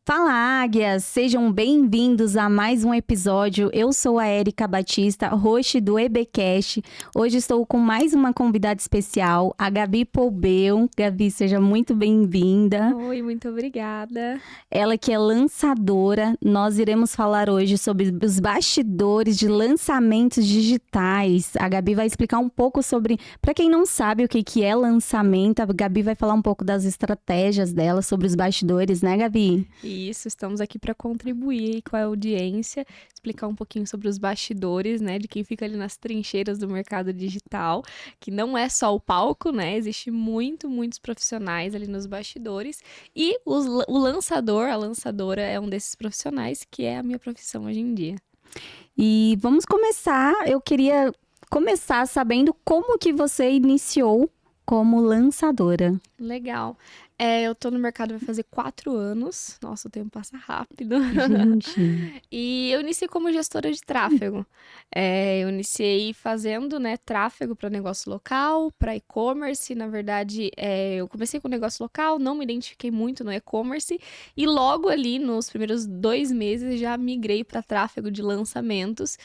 Fala, águias! Sejam bem-vindos a mais um episódio. Eu sou a Érica Batista, host do EBcast. Hoje estou com mais uma convidada especial, a Gabi Poubel. Gabi, seja muito bem-vinda. Oi, muito obrigada. Ela que é lançadora. Nós iremos falar hoje sobre os bastidores de lançamentos digitais. A Gabi vai explicar um pouco sobre, para quem não sabe o que é lançamento, a Gabi vai falar um pouco das estratégias dela sobre os bastidores, né, Gabi? Isso, estamos aqui para contribuir com a audiência, explicar um pouquinho sobre os bastidores, né, de quem fica ali nas trincheiras do mercado digital, que não é só o palco, né, existe muitos profissionais ali nos bastidores, e o lançador, a lançadora é um desses profissionais, que é a minha profissão hoje em dia. E vamos começar, eu queria começar sabendo como que você iniciou como lançadora. Legal. Eu tô no mercado vai fazer 4 anos. Nossa, o tempo passa rápido. Gente, E eu iniciei como gestora de tráfego. Eu iniciei fazendo, né, tráfego para negócio local, para e-commerce. Na verdade, eu comecei com negócio local, não me identifiquei muito no e-commerce. E logo ali, nos primeiros 2 meses, já migrei para tráfego de lançamentos.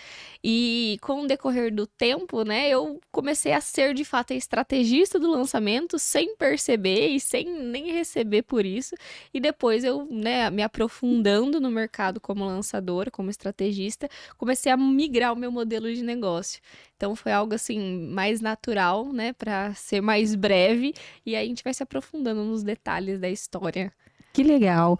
E com o decorrer do tempo, né, eu comecei a ser, de fato, a estrategista do lançamento, sem perceber e sem nem receber por isso. E depois eu, né, me aprofundando no mercado como lançadora, como estrategista, comecei a migrar o meu modelo de negócio. Então foi algo assim mais natural, né, para ser mais breve, e aí a gente vai se aprofundando nos detalhes da história. que legal.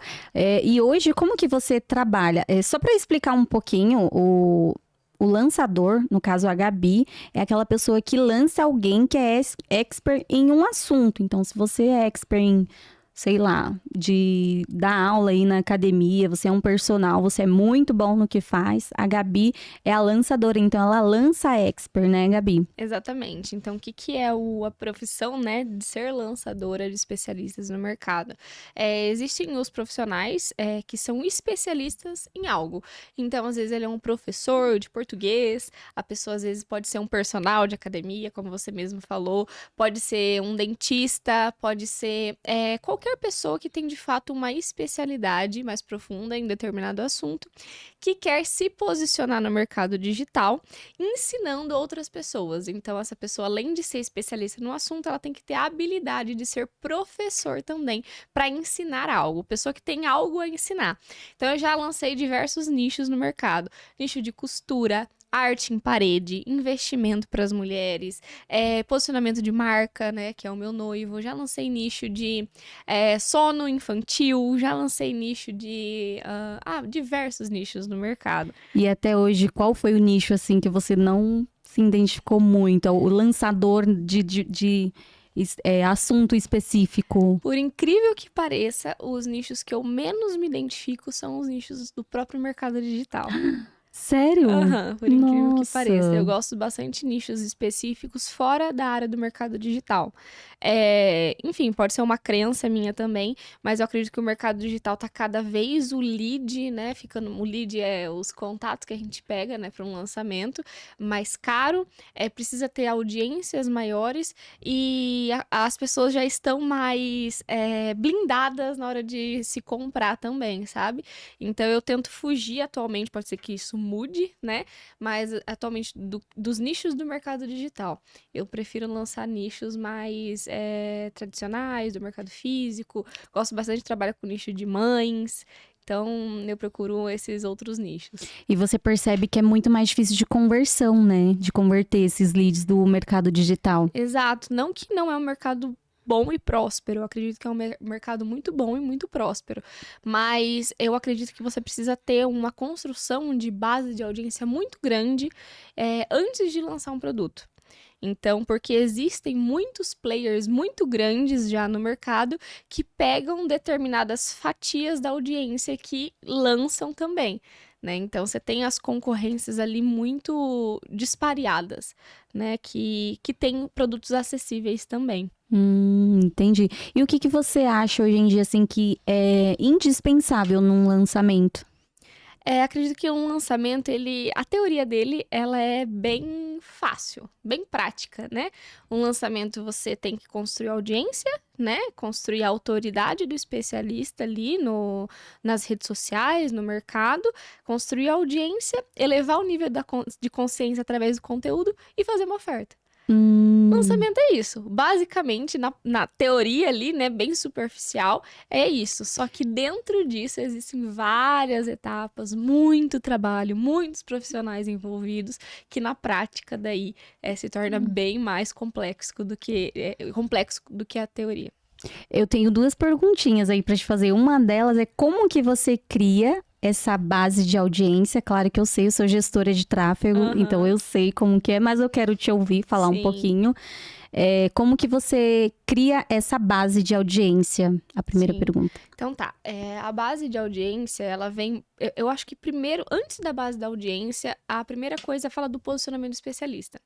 E hoje, como que você trabalha? Só para explicar um pouquinho, o lançador, no caso a Gabi, é aquela pessoa que lança alguém que é expert em um assunto. Então, se você é expert em, sei lá, de dar aula aí na academia, você é um personal, você é muito bom no que faz, a Gabi é a lançadora, então ela lança expert, né, Gabi? Exatamente. Então, o que é a profissão, né, de ser lançadora de especialistas no mercado? Existem os profissionais que são especialistas em algo. Então, às vezes, ele é um professor de português, a pessoa, às vezes, pode ser um personal de academia, como você mesmo falou, pode ser um dentista, pode ser qualquer pessoa que tem, de fato, uma especialidade mais profunda em determinado assunto, que quer se posicionar no mercado digital, ensinando outras pessoas. Então, essa pessoa, além de ser especialista no assunto, ela tem que ter a habilidade de ser professor também, para ensinar algo, pessoa que tem algo a ensinar. Então, eu já lancei diversos nichos no mercado, nicho de costura, arte em parede, investimento para as mulheres, posicionamento de marca, né, que é o meu noivo. Já lancei nicho de sono infantil, já lancei nicho de diversos nichos no mercado. E até hoje, qual foi o nicho, assim, que você não se identificou muito? O lançador de assunto específico? Por incrível que pareça, os nichos que eu menos me identifico são os nichos do próprio mercado digital. Sério? Aham, por incrível que pareça. Eu Nossa. gosto bastante de nichos específicos fora da área do mercado digital. Enfim, pode ser uma crença minha também, mas eu acredito que o mercado digital tá cada vez o lead, né? O lead é os contatos que a gente pega, né, para um lançamento, mais caro, precisa ter audiências maiores e as pessoas já estão mais blindadas na hora de se comprar também, sabe? Então eu tento fugir atualmente, pode ser que isso mude, né? Mas atualmente dos nichos do mercado digital. Eu prefiro lançar nichos mais tradicionais, do mercado físico. Gosto bastante de trabalhar com nicho de mães. Então, eu procuro esses outros nichos. E você percebe que é muito mais difícil de conversão, né? De converter esses leads do mercado digital. Exato. Não que não é um mercado bom e próspero. Eu acredito que é um mercado muito bom e muito próspero. Mas eu acredito que você precisa ter uma construção de base de audiência muito grande antes de lançar um produto. Então, porque existem muitos players muito grandes já no mercado que pegam determinadas fatias da audiência que lançam também, né? Então, você tem as concorrências ali muito dispareadas, né? Que tem produtos acessíveis também. Entendi. E o que você acha hoje em dia, assim, que é indispensável num lançamento? Acredito que um lançamento, a teoria dele, ela é bem fácil, bem prática, né? Um lançamento você tem que construir audiência, né? Construir a autoridade do especialista ali nas redes sociais, no mercado, construir a audiência, elevar o nível de consciência através do conteúdo e fazer uma oferta. Lançamento é isso. Basicamente, na teoria ali, né, bem superficial, é isso. Só que dentro disso existem várias etapas, muito trabalho, muitos profissionais envolvidos, que na prática daí se torna bem mais complexo do que a teoria. Eu tenho duas perguntinhas aí pra te fazer. Uma delas é como que você cria essa base de audiência? Claro que eu sei, eu sou gestora de tráfego, então eu sei como que é, mas eu quero te ouvir falar um pouquinho. Como que você cria essa base de audiência? A primeira pergunta. Então tá, a base de audiência, ela vem... Eu acho que primeiro, antes da base da audiência, a primeira coisa fala do posicionamento do especialista.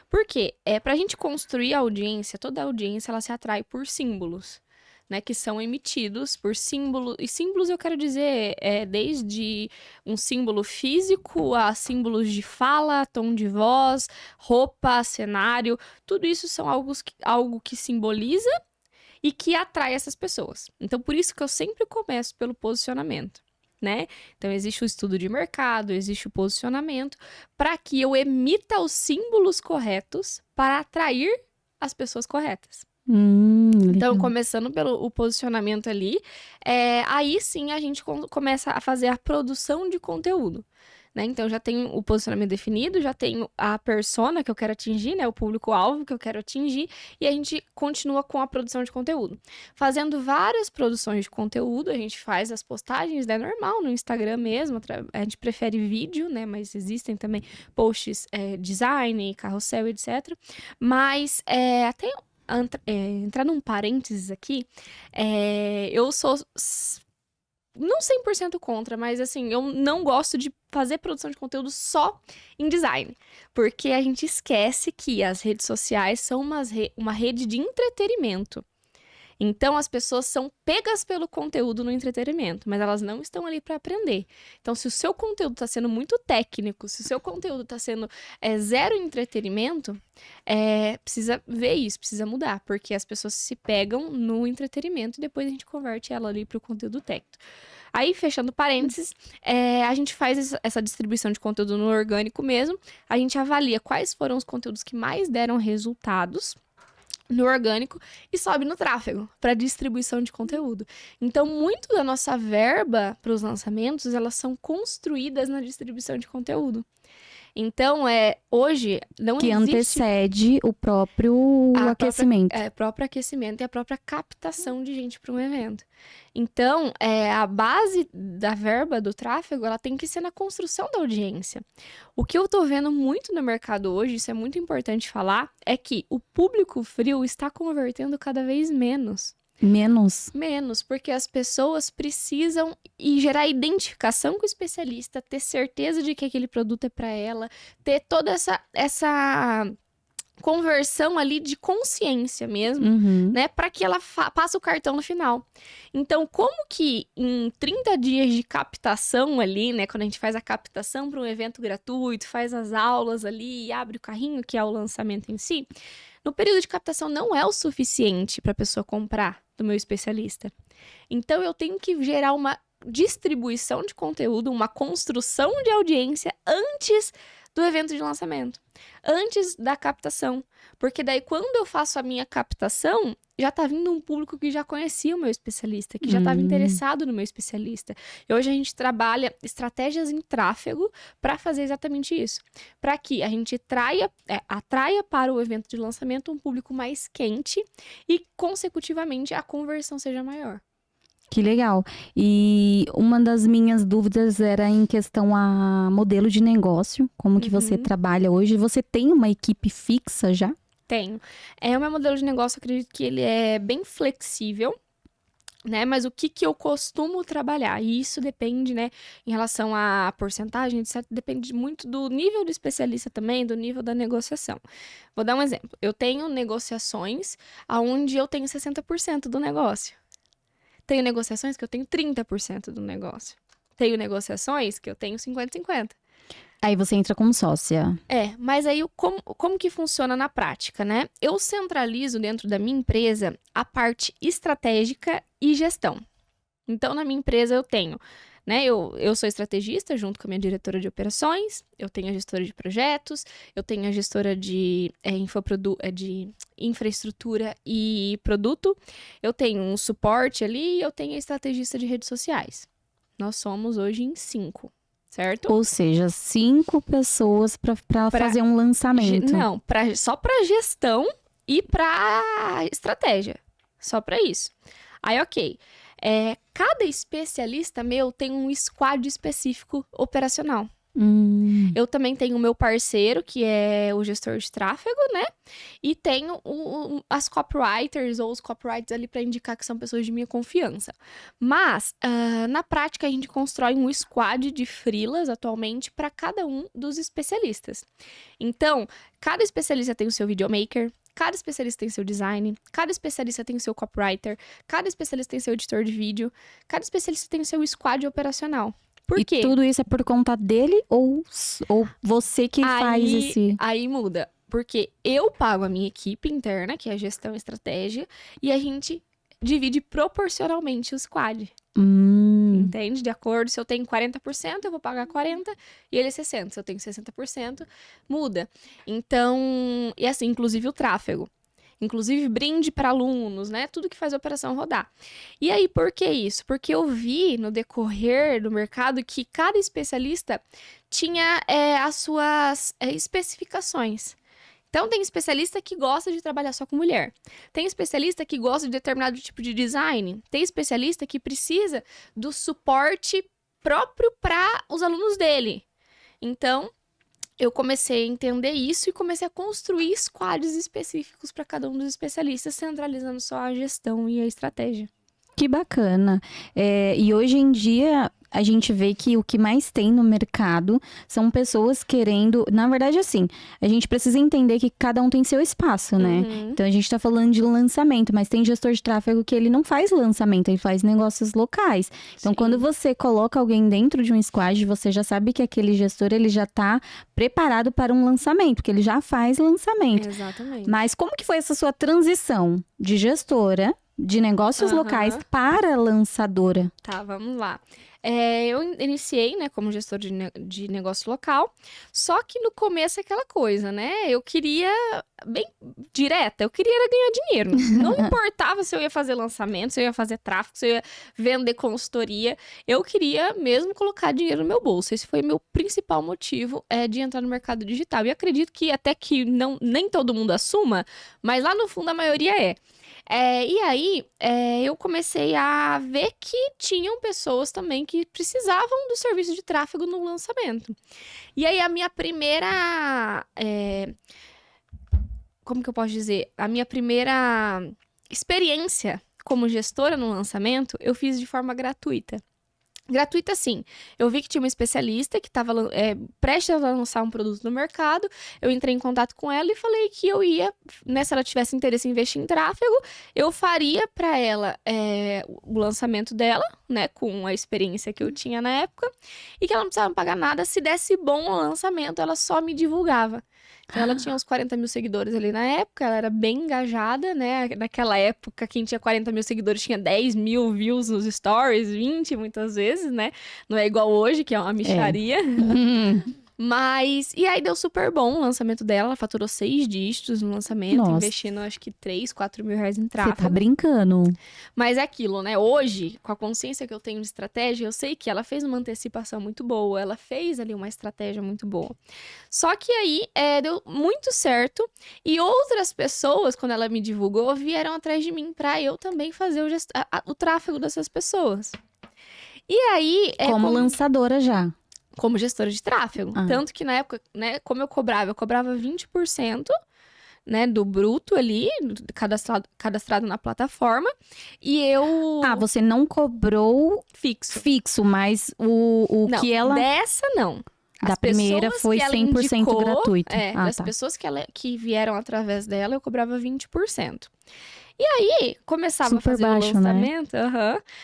Por quê? Pra gente construir a audiência, toda a audiência, ela se atrai por símbolos, né, que são emitidos por símbolos, e símbolos eu quero dizer desde um símbolo físico a símbolos de fala, tom de voz, roupa, cenário, tudo isso são algo que simboliza e que atrai essas pessoas. Então, por isso que eu sempre começo pelo posicionamento, né? Então, existe o estudo de mercado, existe o posicionamento, para que eu emita os símbolos corretos para atrair as pessoas corretas. Então, começando pelo posicionamento ali, aí sim a gente começa a fazer a produção de conteúdo, né? Então, já tenho o posicionamento definido, já tenho a persona que eu quero atingir, né? O público-alvo que eu quero atingir, e a gente continua com a produção de conteúdo. Fazendo várias produções de conteúdo, a gente faz as postagens, né? Normal, no Instagram mesmo, a gente prefere vídeo, né? Mas existem também posts, design, carrossel, etc. Mas até... entrar num parênteses aqui, eu sou não 100% contra, mas assim, eu não gosto de fazer produção de conteúdo só em design, porque a gente esquece que as redes sociais são uma rede de entretenimento. Então, as pessoas são pegas pelo conteúdo no entretenimento, mas elas não estão ali para aprender. Então, se o seu conteúdo está sendo muito técnico, se o seu conteúdo está sendo zero entretenimento, precisa ver isso, precisa mudar, porque as pessoas se pegam no entretenimento e depois a gente converte ela ali para o conteúdo técnico. Aí, fechando parênteses, a gente faz essa distribuição de conteúdo no orgânico mesmo, a gente avalia quais foram os conteúdos que mais deram resultados no orgânico e sobe no tráfego para distribuição de conteúdo. Então, muito da nossa verba para os lançamentos, elas são construídas na distribuição de conteúdo. Então, hoje não que existe... antecede o próprio aquecimento. O próprio aquecimento e a própria captação de gente para um evento. Então, a base da verba do tráfego, ela tem que ser na construção da audiência. O que eu tô vendo muito no mercado hoje, isso é muito importante falar, é que o público frio está convertendo cada vez menos. Menos, porque as pessoas precisam gerar identificação com o especialista, ter certeza de que aquele produto é para ela, ter toda essa conversão ali de consciência mesmo, né? Para que ela passe o cartão no final. Então, como que em 30 dias de captação ali, né? Quando a gente faz a captação para um evento gratuito, faz as aulas ali e abre o carrinho, que é o lançamento em si, no período de captação não é o suficiente para a pessoa comprar do meu especialista. Então, eu tenho que gerar uma distribuição de conteúdo, uma construção de audiência antes do evento de lançamento, antes da captação. Porque daí, quando eu faço a minha captação, já tá vindo um público que já conhecia o meu especialista, que já estava interessado no meu especialista. E hoje a gente trabalha estratégias em tráfego para fazer exatamente isso. Para que a gente atraia para o evento de lançamento um público mais quente e, consecutivamente, a conversão seja maior. Que legal. E uma das minhas dúvidas era em questão a modelo de negócio. Como que você trabalha hoje? Você tem uma equipe fixa já? Tenho. O meu modelo de negócio, eu acredito que ele é bem flexível, né? Mas o que eu costumo trabalhar? E isso depende, né? Em relação à porcentagem, etc. Depende muito do nível do especialista também, do nível da negociação. Vou dar um exemplo. Eu tenho negociações onde eu tenho 60% do negócio. Tenho negociações que eu tenho 30% do negócio. tenho negociações que eu tenho 50-50. Aí você entra como sócia. Mas aí como que funciona na prática, né? Eu centralizo dentro da minha empresa a parte estratégica e gestão. Então, na minha empresa eu tenho, né? Eu sou estrategista junto com a minha diretora de operações, eu tenho a gestora de projetos, eu tenho a gestora de infraestrutura e produto, eu tenho um suporte ali e eu tenho a estrategista de redes sociais. Nós somos hoje em 5. Certo? Ou seja, 5 pessoas para fazer um lançamento. Não, só para gestão e para estratégia. Só para isso. Aí, ok. Cada especialista meu tem um squad específico operacional. Eu também tenho o meu parceiro, que é o gestor de tráfego, né? E tenho as copywriters ou os copywriters ali para indicar que são pessoas de minha confiança. Mas, na prática, a gente constrói um squad de freelas atualmente para cada um dos especialistas. Então, cada especialista tem o seu videomaker, cada especialista tem seu design, cada especialista tem seu copywriter, cada especialista tem seu editor de vídeo, cada especialista tem seu squad operacional. Por quê? E tudo isso é por conta dele ou você que faz esse... Aí muda. Porque eu pago a minha equipe interna, que é a gestão e estratégia, e a gente divide proporcionalmente o squad. Entende? De acordo, se eu tenho 40%, eu vou pagar 40%, e ele 60%. Se eu tenho 60%, muda. Então, e assim, inclusive o tráfego. Inclusive brinde para alunos, né? Tudo que faz a operação rodar. E aí, por que isso? Porque eu vi no decorrer do mercado que cada especialista tinha as suas especificações. Então, tem especialista que gosta de trabalhar só com mulher. Tem especialista que gosta de determinado tipo de design. Tem especialista que precisa do suporte próprio para os alunos dele. Então, eu comecei a entender isso e comecei a construir squads específicos para cada um dos especialistas, centralizando só a gestão e a estratégia. Que bacana. E hoje em dia, a gente vê que o que mais tem no mercado são pessoas querendo... Na verdade, assim, a gente precisa entender que cada um tem seu espaço, né? Então, a gente tá falando de lançamento, mas tem gestor de tráfego que ele não faz lançamento, ele faz negócios locais. Então, quando você coloca alguém dentro de um squad, você já sabe que aquele gestor, ele já tá preparado para um lançamento, porque ele já faz lançamento. Exatamente. Mas como que foi essa sua transição de gestora de negócios locais para lançadora? Tá, vamos lá. Eu iniciei, né, como gestor de negócio local, só que no começo é aquela coisa, né? Eu queria, bem direta, eu queria era ganhar dinheiro. Não importava se eu ia fazer lançamento, se eu ia fazer tráfego, se eu ia vender consultoria. Eu queria mesmo colocar dinheiro no meu bolso. Esse foi meu principal motivo de entrar no mercado digital. E acredito que até que nem todo mundo assuma, mas lá no fundo a maioria é. E aí, eu comecei a ver que tinham pessoas também que precisavam do serviço de tráfego no lançamento. E aí, a minha primeira... como que eu posso dizer? A minha primeira experiência como gestora no lançamento, eu fiz de forma gratuita. Gratuita, sim. Eu vi que tinha uma especialista que estava prestes a lançar um produto no mercado. Eu entrei em contato com ela e falei que eu ia, né, se ela tivesse interesse em investir em tráfego, eu faria para ela o lançamento dela, né, com a experiência que eu tinha na época, e que ela não precisava me pagar nada. Se desse bom o lançamento, ela só me divulgava. Então, ela tinha uns 40 mil seguidores ali na época, ela era bem engajada, né? Naquela época, quem tinha 40 mil seguidores tinha 10 mil views nos stories, 20 muitas vezes, né? Não é igual hoje, que é uma mixaria. Mas, e aí deu super bom o lançamento dela, ela faturou 6 dígitos no lançamento, investindo acho que 3, 4 mil reais em tráfego. Você tá brincando. Mas é aquilo, né? Hoje, com a consciência que eu tenho de estratégia, eu sei que ela fez uma antecipação muito boa, ela fez ali uma estratégia muito boa. Só que aí, deu muito certo, e outras pessoas, quando ela me divulgou, vieram atrás de mim pra eu também fazer o tráfego dessas pessoas. E aí... Como lançadora já. Como gestora de tráfego. Tanto que na época, né, como eu cobrava 20%, né, do bruto ali, cadastrado na plataforma, e eu... você não cobrou fixo, mas o não, que ela... dessa não. Da primeira pessoas foi que ela 100% indicou, gratuito. das Tá. pessoas que vieram através dela, eu cobrava 20%. E aí, começava a Super fazer baixo, o né? lançamento.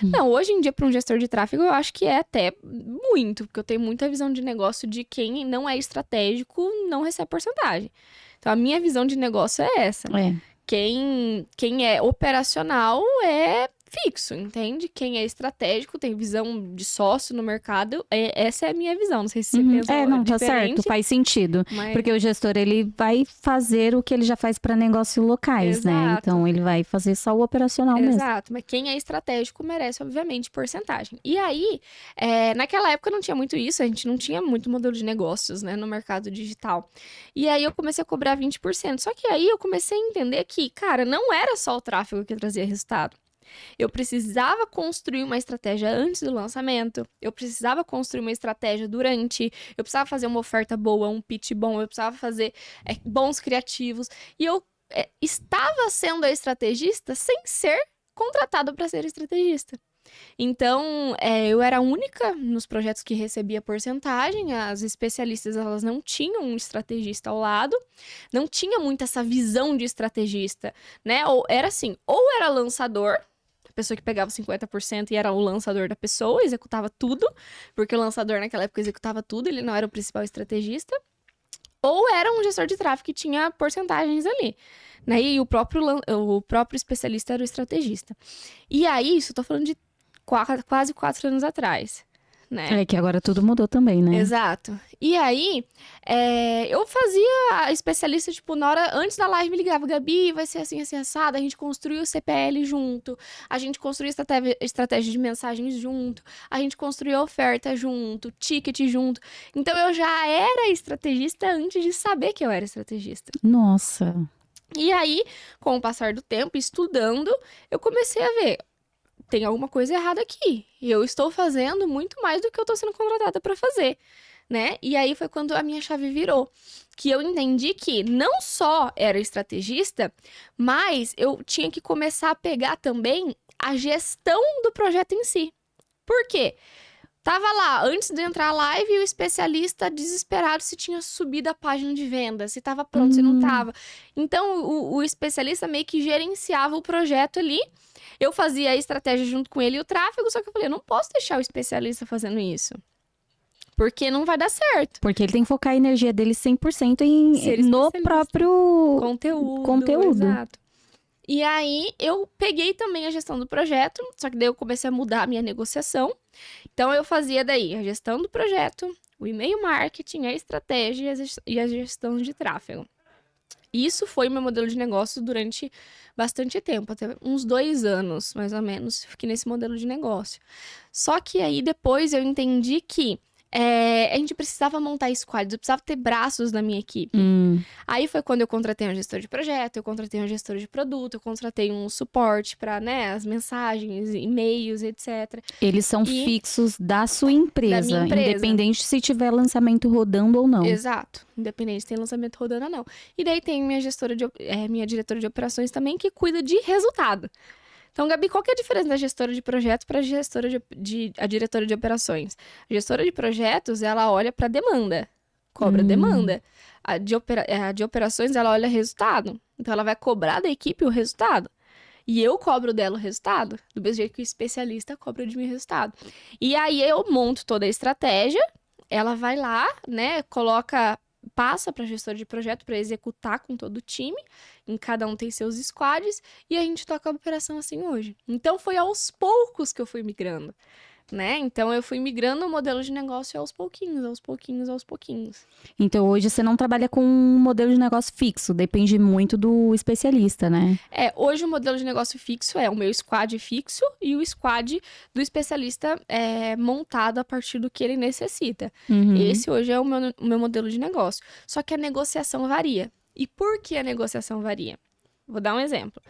Não, hoje em dia, para um gestor de tráfego, eu acho que é até muito, porque eu tenho muita visão de negócio de quem não é estratégico não recebe porcentagem. Então, a minha visão de negócio é essa. É. Quem é operacional é fixo, entende? Quem é estratégico, tem visão de sócio no mercado, essa é a minha visão. Não sei se você pensa Não, tá diferente, certo, faz sentido. mas... Porque o gestor, ele vai fazer o que ele já faz para negócios locais, né? Exato. Então, ele vai fazer só o operacional mesmo. Exato, mas quem é estratégico merece, obviamente, porcentagem. E aí, naquela época não tinha muito isso, a gente não tinha muito modelo de negócios, né, no mercado digital. E aí eu comecei a cobrar 20%. Só que aí eu comecei a entender que, cara, não era só o tráfego que trazia resultado. Eu precisava construir uma estratégia antes do lançamento, eu precisava construir uma estratégia durante, eu precisava fazer uma oferta boa, um pitch bom, eu precisava fazer bons criativos. E eu estava sendo a estrategista sem ser contratada para ser estrategista. Então, eu era a única nos projetos que recebia porcentagem, as especialistas elas não tinham um estrategista ao lado, não tinha muito essa visão de estrategista, né? Ou era assim, ou era lançador, a pessoa que pegava 50% e era o lançador da pessoa, executava tudo, porque o lançador naquela época executava tudo, ele não era o principal estrategista, ou era um gestor de tráfego que tinha porcentagens ali, né? E o próprio especialista era o estrategista. E aí, isso eu tô falando de quase 4 anos atrás, né? É que agora tudo mudou também, né? Exato. E aí, eu fazia a especialista, tipo, na hora, antes da live me ligava, Gabi, vai ser assim, assim, assado, a gente construiu o CPL junto, a gente construiu estratégia de mensagens junto, a gente construiu a oferta junto, ticket junto. Então, eu já era estrategista antes de saber que eu era estrategista. Nossa. E aí, com o passar do tempo, estudando, eu comecei a ver, tem alguma coisa errada aqui. Eu estou fazendo muito mais do que eu estou sendo contratada para fazer, né? E aí foi quando a minha chave virou, que eu entendi que não só era estrategista, mas eu tinha que começar a pegar também a gestão do projeto em si. Por quê? Tava lá, antes de entrar a live, o especialista desesperado se tinha subido a página de venda, se tava pronto, se não tava. Então, o especialista meio que gerenciava o projeto ali. Eu fazia a estratégia junto com ele e o tráfego, só que eu falei, eu não posso deixar o especialista fazendo isso. Porque não vai dar certo. Porque ele tem que focar a energia dele 100% Ser no especialista. próprio Conteúdo. Exato. E aí, eu peguei também a gestão do projeto, só que daí eu comecei a mudar a minha negociação. Então, eu fazia daí a gestão do projeto, o e-mail marketing, a estratégia e a gestão de tráfego. Isso foi meu modelo de negócio durante bastante tempo, até uns 2 anos, mais ou menos, fiquei nesse modelo de negócio. Só que aí, depois, eu entendi que a gente precisava montar squads, eu precisava ter braços na minha equipe. Aí foi quando eu contratei um gestor de projeto, eu contratei um gestor de produto, eu contratei um suporte para, né, as mensagens, e-mails, etc. Eles são fixos da sua empresa, Da minha empresa. independente se tiver lançamento rodando ou não. Exato, independente se tem lançamento rodando ou não. E daí tem minha minha diretora de operações também, que cuida de resultado. Então, Gabi, qual que é a diferença da gestora de projetos para a diretora de operações? A gestora de projetos, ela olha para demanda, cobra demanda. A de operações, ela olha resultado. Então, ela vai cobrar da equipe o resultado. E eu cobro dela o resultado, do mesmo jeito que o especialista cobra de mim o resultado. E aí, eu monto toda a estratégia, ela vai lá, né, passa para a gestora de projeto para executar com todo o time, em cada um tem seus squads, e a gente toca a operação assim hoje. Então, foi aos poucos que eu fui migrando, né? Então, eu fui migrando o modelo de negócio aos pouquinhos, aos pouquinhos, aos pouquinhos. Então, hoje você não trabalha com um modelo de negócio fixo, depende muito do especialista, né? Hoje o modelo de negócio fixo é o meu squad fixo e o squad do especialista montado a partir do que ele necessita. Esse hoje é o meu modelo de negócio. Só que a negociação varia. E por que a negociação varia? Vou dar um exemplo.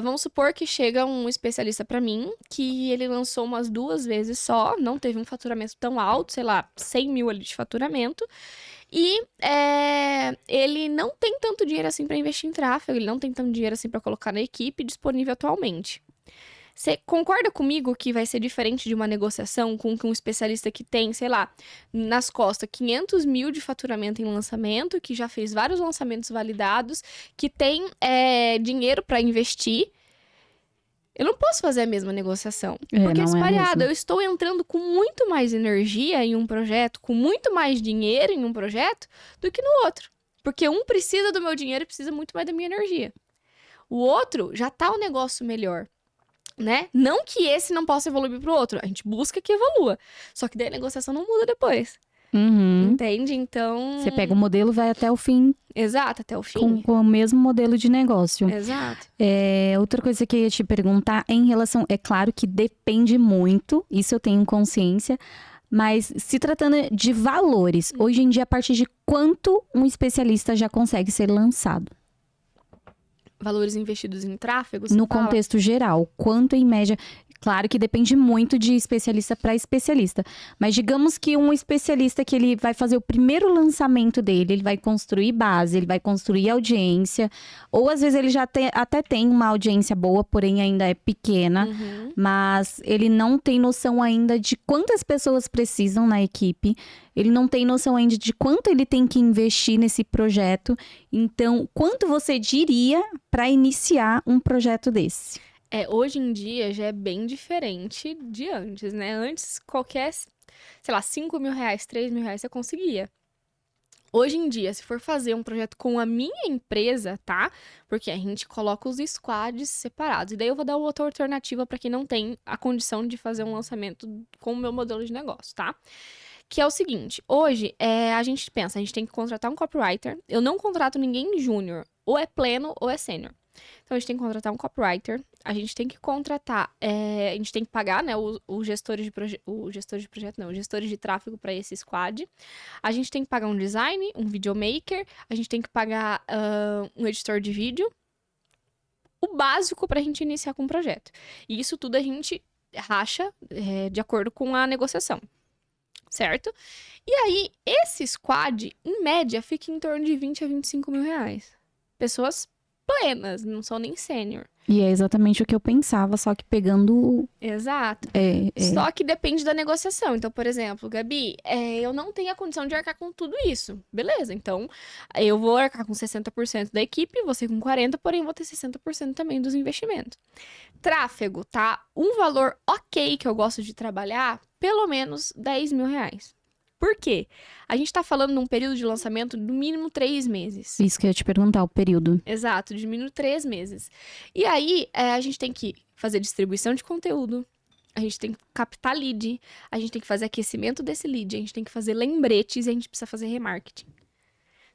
Vamos supor que chega um especialista para mim, que ele lançou umas 2 vezes só, não teve um faturamento tão alto, sei lá, 100 mil ali de faturamento, e ele não tem tanto dinheiro assim para investir em tráfego, ele não tem tanto dinheiro assim para colocar na equipe disponível atualmente. Você concorda comigo que vai ser diferente de uma negociação com um especialista que tem, sei lá, nas costas 500 mil de faturamento em lançamento, que já fez vários lançamentos validados, que tem dinheiro para investir? Eu não posso fazer a mesma negociação, porque é não é espalhado. mesmo. Eu estou entrando com muito mais energia em um projeto, com muito mais dinheiro em um projeto, do que no outro. Porque um precisa do meu dinheiro e precisa muito mais da minha energia. O outro já tá um negócio melhor, né? Não que esse não possa evoluir pro outro. A gente busca que evolua. Só que daí a negociação não muda depois. Uhum. Entende? Então... Você pega o modelo, vai até o fim Exato, até o fim. com o mesmo modelo de negócio. Exato. Outra coisa que eu ia te perguntar é em relação... É claro que depende muito, isso eu tenho consciência, mas se tratando de valores, hoje em dia, a partir de quanto um especialista já consegue ser lançado? Valores investidos em tráfego, você No fala? contexto geral, quanto em média... Claro que depende muito de especialista para especialista, mas digamos que um especialista que ele vai fazer o primeiro lançamento dele, ele vai construir base, ele vai construir audiência, ou às vezes ele já até tem uma audiência boa, porém ainda é pequena, Uhum. mas ele não tem noção ainda de quantas pessoas precisam na equipe, ele não tem noção ainda de quanto ele tem que investir nesse projeto. Então, quanto você diria para iniciar um projeto desse? Hoje em dia já é bem diferente de antes, né? Antes, qualquer, sei lá, 5 mil reais, 3 mil reais você conseguia. Hoje em dia, se for fazer um projeto com a minha empresa, tá? Porque a gente coloca os squads separados. E daí eu vou dar outra alternativa para quem não tem a condição de fazer um lançamento com o meu modelo de negócio, tá? Que é o seguinte, hoje a gente pensa, a gente tem que contratar um copywriter. Eu não contrato ninguém júnior, ou é pleno ou é sênior. Então a gente tem que contratar um copywriter, a gente tem que contratar, a gente tem que pagar, né, os gestores de projeto, não, os gestores de tráfego para esse squad. A gente tem que pagar um design, um videomaker, a gente tem que pagar um editor de vídeo. O básico para a gente iniciar com o projeto. E isso tudo a gente racha de acordo com a negociação. Certo? E aí, esse squad, em média, fica em torno de 20 a 25 mil reais. Pessoas plenas, não são nem sênior. E é exatamente o que eu pensava, só que pegando... Exato. É. Só que depende da negociação. Então, por exemplo, Gabi, eu não tenho a condição de arcar com tudo isso. Beleza, então eu vou arcar com 60% da equipe, você com 40%, porém vou ter 60% também dos investimentos. Tráfego, tá? Um valor ok que eu gosto de trabalhar, pelo menos 10 mil reais. Por quê? A gente tá falando de um período de lançamento no mínimo 3 meses. Isso que eu ia te perguntar, o período. Exato, de mínimo 3 meses. E aí, a gente tem que fazer distribuição de conteúdo, a gente tem que captar lead, a gente tem que fazer aquecimento desse lead, a gente tem que fazer lembretes e a gente precisa fazer remarketing.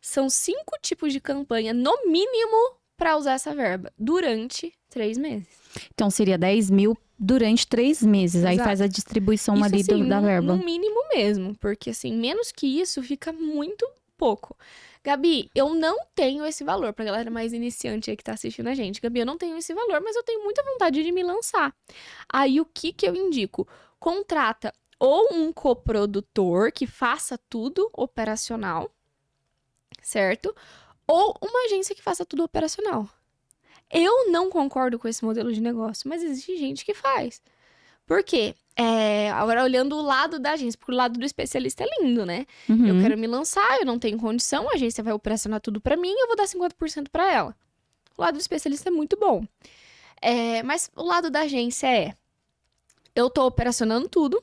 São 5 tipos de campanha, no mínimo, para usar essa verba, durante 3 meses. Então, seria 10 mil durante 3 meses. Aí Exato. faz a distribuição Isso, ali assim, da verba. no mínimo mesmo, porque assim, menos que isso fica muito pouco. Gabi, eu não tenho esse valor, pra galera mais iniciante aí que tá assistindo a gente. Gabi, eu não tenho esse valor, mas eu tenho muita vontade de me lançar. Aí, o que eu indico? Contrata ou um coprodutor que faça tudo operacional, certo? Ou uma agência que faça tudo operacional. Eu não concordo com esse modelo de negócio, mas existe gente que faz. Por quê? Agora, olhando o lado da agência, porque o lado do especialista é lindo, né? Uhum. Eu quero me lançar, eu não tenho condição, a agência vai operacionar tudo pra mim, eu vou dar 50% pra ela. O lado do especialista é muito bom. Mas o lado da agência eu tô operacionando tudo,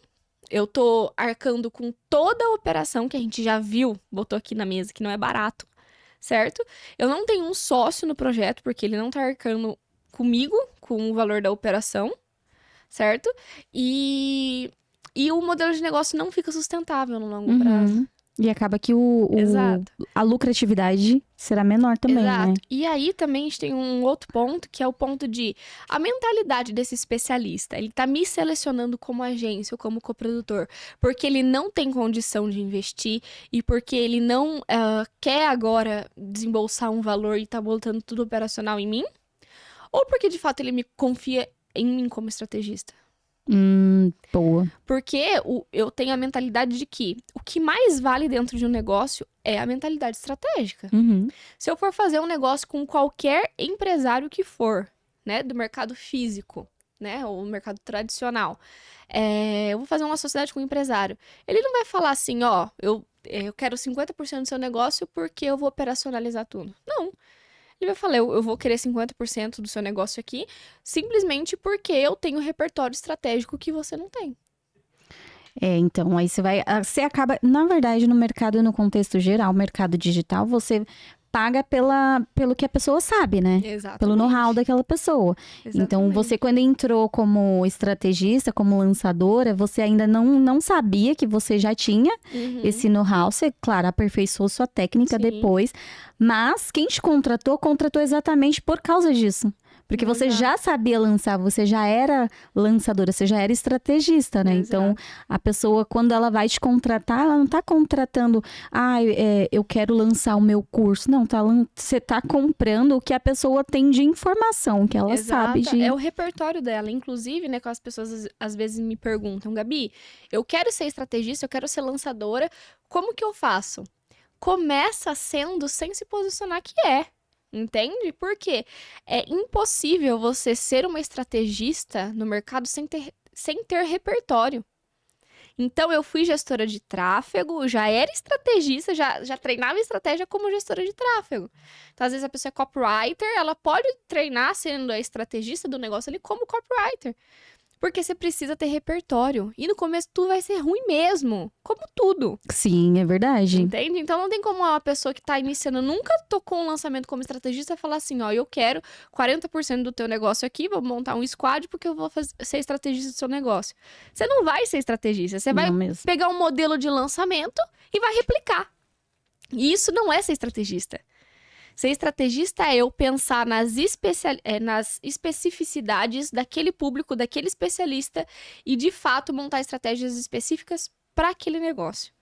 eu tô arcando com toda a operação que a gente já viu, botou aqui na mesa, que não é barato, certo? Eu não tenho um sócio no projeto, porque ele não tá arcando comigo, com o valor da operação, certo? E o modelo de negócio não fica sustentável no longo prazo. E acaba que Exato. a lucratividade será menor também, Exato. né? E aí também a gente tem um outro ponto, que é o ponto de a mentalidade desse especialista. Ele tá me selecionando como agência ou como coprodutor, porque ele não tem condição de investir e porque ele não quer agora desembolsar um valor e tá botando tudo operacional em mim? Ou porque de fato ele me confia em mim como estrategista? Boa. Porque eu tenho a mentalidade de que o que mais vale dentro de um negócio é a mentalidade estratégica. Uhum. Se eu for fazer um negócio com qualquer empresário que for, né, do mercado físico, né? O mercado tradicional. Eu vou fazer uma sociedade com um empresário. Ele não vai falar assim, ó, eu quero 50% do seu negócio porque eu vou operacionalizar tudo. Não. Ele vai falar, eu vou querer 50% do seu negócio aqui, simplesmente porque eu tenho repertório estratégico que você não tem. Então, aí você acaba, na verdade, no mercado, no contexto geral, mercado digital, você paga pelo que a pessoa sabe, né? Exatamente. Pelo know-how daquela pessoa. Então, você quando entrou como estrategista, como lançadora, você ainda não sabia que você já tinha esse know-how. Você, claro, aperfeiçoou sua técnica depois. Mas quem te contratou exatamente por causa disso. Porque você já sabia lançar, você já era lançadora, você já era estrategista, né? Então, a pessoa, quando ela vai te contratar, ela não tá contratando, eu quero lançar o meu curso. Não, você tá comprando o que a pessoa tem de informação, que ela sabe de... É o repertório dela. Inclusive, né, que as pessoas às vezes me perguntam, Gabi, eu quero ser estrategista, eu quero ser lançadora, como que eu faço? Começa sendo sem se posicionar que é. Entende? Porque é impossível você ser uma estrategista no mercado sem ter repertório. Então, eu fui gestora de tráfego, já era estrategista, já treinava estratégia como gestora de tráfego. Então, às vezes, a pessoa é copywriter, ela pode treinar sendo a estrategista do negócio ali como copywriter. Porque você precisa ter repertório. E no começo tudo vai ser ruim mesmo. Como tudo. Sim, é verdade. Entende? Então não tem como uma pessoa que tá iniciando, nunca tocou um lançamento como estrategista, falar assim, ó, eu quero 40% do teu negócio aqui, vou montar um squad porque eu vou ser estrategista do seu negócio. Você não vai ser estrategista. Você vai pegar um modelo de lançamento e vai replicar. E isso não é ser estrategista. Ser estrategista é eu pensar nas especificidades daquele público, daquele especialista e, de fato, montar estratégias específicas para aquele negócio.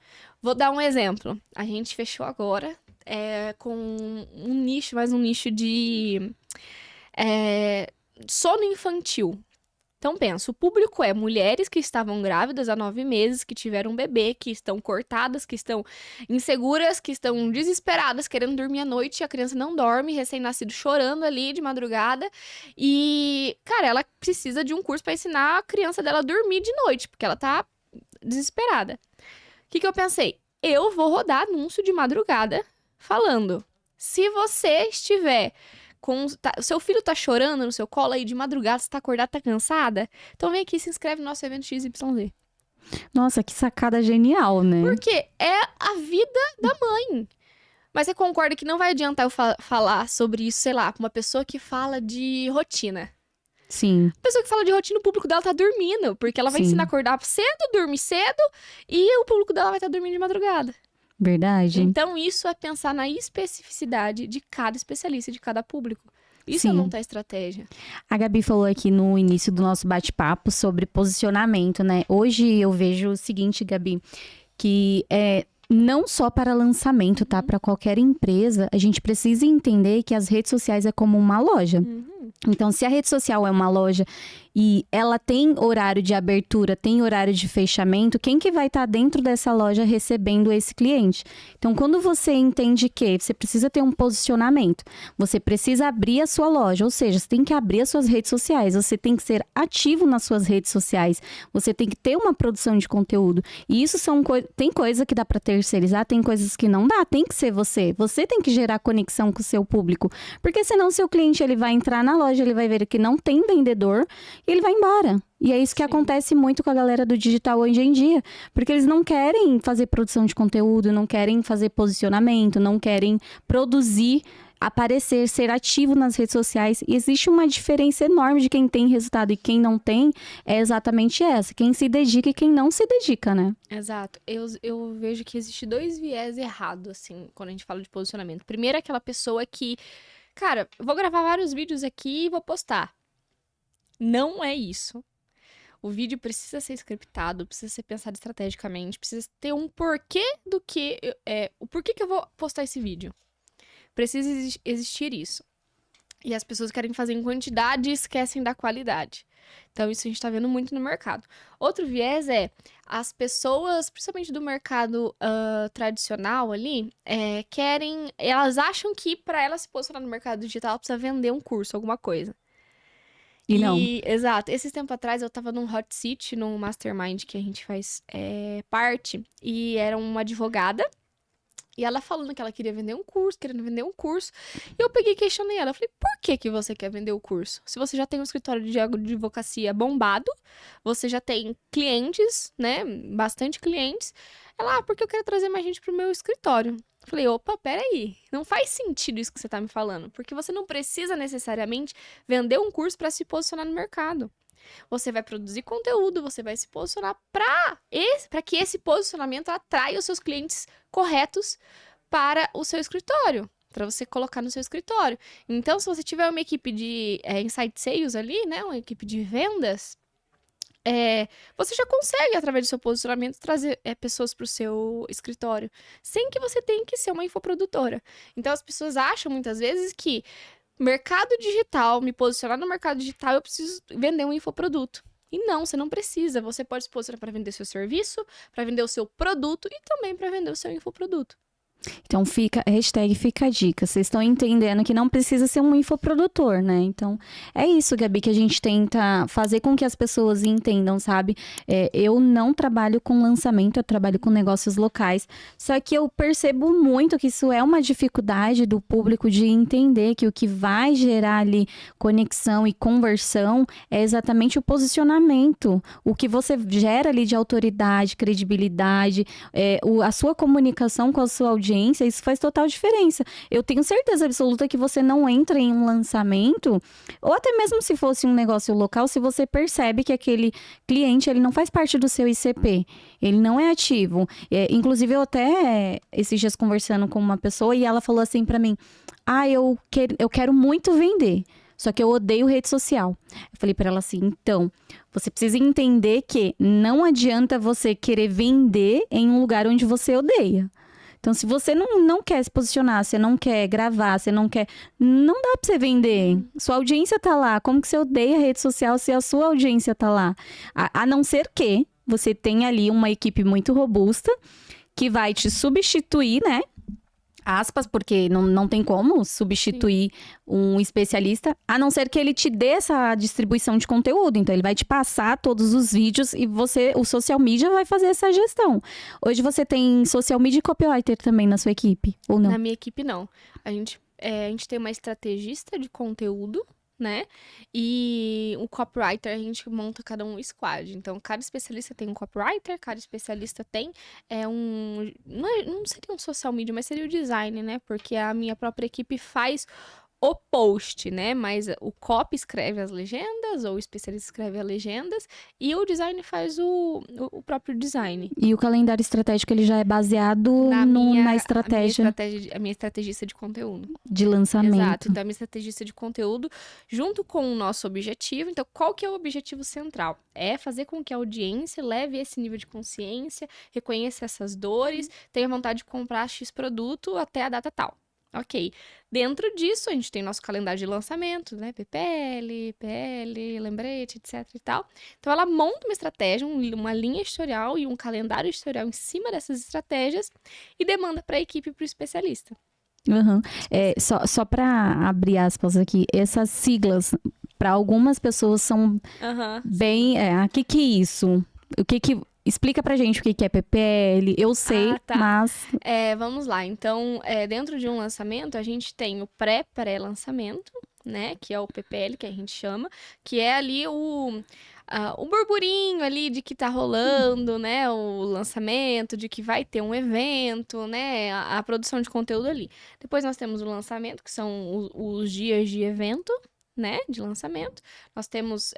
Vou dar um exemplo. A gente fechou agora com um nicho de sono infantil. Então, pensa, o público é mulheres que estavam grávidas há 9 meses, que tiveram um bebê, que estão cortadas, que estão inseguras, que estão desesperadas, querendo dormir à noite, e a criança não dorme, recém-nascido chorando ali de madrugada. E, cara, ela precisa de um curso para ensinar a criança dela a dormir de noite, porque ela tá desesperada. O que eu pensei? Eu vou rodar anúncio de madrugada falando, se você estiver... seu filho tá chorando no seu colo aí de madrugada, você tá acordada, tá cansada? Então vem aqui e se inscreve no nosso evento XYZ. Nossa, que sacada genial, né? Porque é a vida da mãe. Mas você concorda que não vai adiantar eu falar sobre isso, sei lá, com uma pessoa que fala de rotina. Sim. A pessoa que fala de rotina, o público dela tá dormindo. Porque ela vai ensinar a acordar cedo, dormir cedo, e o público dela vai estar dormindo de madrugada. Verdade. Então, isso é pensar na especificidade de cada especialista, de cada público. Isso é montar estratégia. A Gabi falou aqui no início do nosso bate-papo sobre posicionamento, né? Hoje eu vejo o seguinte, Gabi, que não só para lançamento, tá? Para qualquer empresa, a gente precisa entender que as redes sociais é como uma loja. Então, se a rede social é uma loja e ela tem horário de abertura, tem horário de fechamento, quem que vai estar dentro dessa loja recebendo esse cliente? Então, quando você entende que você precisa ter um posicionamento, você precisa abrir a sua loja, ou seja, você tem que abrir as suas redes sociais, você tem que ser ativo nas suas redes sociais, você tem que ter uma produção de conteúdo. E isso tem coisa que dá para terceirizar, tem coisas que não dá, tem que ser você. Você tem que gerar conexão com o seu público, porque senão seu cliente ele vai entrar na loja, ele vai ver que não tem vendedor e ele vai embora. E é isso que acontece muito com a galera do digital hoje em dia, porque eles não querem fazer produção de conteúdo, não querem fazer posicionamento, não querem produzir, aparecer, ser ativo nas redes sociais. E existe uma diferença enorme de quem tem resultado e quem não tem, é exatamente essa, quem se dedica e quem não se dedica, né? Exato. Eu vejo que existe 2 viés errados, assim, quando a gente fala de posicionamento. Primeiro, aquela pessoa que, cara, eu vou gravar vários vídeos aqui e vou postar. Não é isso. O vídeo precisa ser scriptado, precisa ser pensado estrategicamente, precisa ter um porquê do que... o porquê que eu vou postar esse vídeo. Precisa existir isso. E as pessoas querem fazer em quantidade e esquecem da qualidade. Então, isso a gente tá vendo muito no mercado. Outro viés as pessoas, principalmente do mercado tradicional ali, elas acham que para elas se posicionar no mercado digital, ela precisa vender um curso, alguma coisa. E não. Exato. Esses tempos atrás eu tava num hot seat, num mastermind que a gente faz parte, e era uma advogada, e ela falando que ela queria vender um curso, querendo vender um curso, e eu peguei e questionei ela. Eu falei, por que que você quer vender o curso? Se você já tem um escritório de advocacia bombado, você já tem clientes, né, bastante clientes. Ela, porque eu quero trazer mais gente pro meu escritório. Eu falei, opa, peraí, não faz sentido isso que você tá me falando, porque você não precisa necessariamente vender um curso para se posicionar no mercado. Você vai produzir conteúdo, você vai se posicionar para que esse posicionamento atraia os seus clientes corretos para o seu escritório, para você colocar no seu escritório. Então, se você tiver uma equipe de inside sales ali, né, uma equipe de vendas, você já consegue, através do seu posicionamento, trazer pessoas para o seu escritório, sem que você tenha que ser uma infoprodutora. Então, as pessoas acham muitas vezes que mercado digital, me posicionar no mercado digital, eu preciso vender um infoproduto. E não, você não precisa. Você pode se posicionar para vender seu serviço, para vender o seu produto e também para vender o seu infoproduto. Então, fica a dica. Vocês estão entendendo que não precisa ser um infoprodutor, né? Então, é isso, Gabi, que a gente tenta fazer com que as pessoas entendam, sabe? Eu não trabalho com lançamento, eu trabalho com negócios locais. Só que eu percebo muito que isso é uma dificuldade do público de entender que o que vai gerar ali conexão e conversão é exatamente o posicionamento. O que você gera ali de autoridade, credibilidade, a sua comunicação com a sua audiência, isso faz total diferença. Eu tenho certeza absoluta que você não entra em um lançamento, ou até mesmo se fosse um negócio local, se você percebe que aquele cliente, ele não faz parte do seu ICP, ele não é ativo. Inclusive, eu até, esses dias conversando com uma pessoa, e ela falou assim pra mim, eu quero muito vender, só que eu odeio rede social. Eu falei pra ela assim, então, você precisa entender que não adianta você querer vender em um lugar onde você odeia. Então, se você não quer se posicionar, você não quer gravar, você não quer... Não dá pra você vender. Sua audiência tá lá. Como que você odeia a rede social se a sua audiência tá lá? A não ser que você tenha ali uma equipe muito robusta que vai te substituir, né? Aspas, porque não tem como substituir um especialista, a não ser que ele te dê essa distribuição de conteúdo. Então, ele vai te passar todos os vídeos e o social media vai fazer essa gestão. Hoje você tem social media e copywriter também na sua equipe, ou não? Na minha equipe, não. A gente tem uma estrategista de conteúdo, né? E o copywriter, a gente monta cada um squad. Então, cada especialista tem um copywriter, cada especialista tem não seria um social media, mas seria o design, né? Porque a minha própria equipe faz o post, né? Mas o copy escreve as legendas, ou o especialista escreve as legendas, e o design faz o próprio design. E o calendário estratégico, ele já é baseado na estratégia... A minha estrategista de conteúdo. De lançamento. Exato. Então, a minha estrategista de conteúdo, junto com o nosso objetivo. Então, qual que é o objetivo central? É fazer com que a audiência leve esse nível de consciência, reconheça essas dores, tenha vontade de comprar X produto até a data tal. Ok. Dentro disso, a gente tem nosso calendário de lançamento, né? PPL, PL, lembrete, etc e tal. Então, ela monta uma estratégia, uma linha editorial e um calendário editorial em cima dessas estratégias e demanda para a equipe e para o especialista. Uhum. Só para abrir aspas aqui, essas siglas, para algumas pessoas são bem... que é isso? Explica pra gente o que é PPL. Eu sei, tá. mas... Vamos lá. Então, dentro de um lançamento, a gente tem o pré-lançamento, né? Que é o PPL, que a gente chama. Que é ali o burburinho ali de que tá rolando, né? O lançamento, de que vai ter um evento, né? A produção de conteúdo ali. Depois nós temos o lançamento, que são os dias de evento, né, de lançamento. Nós temos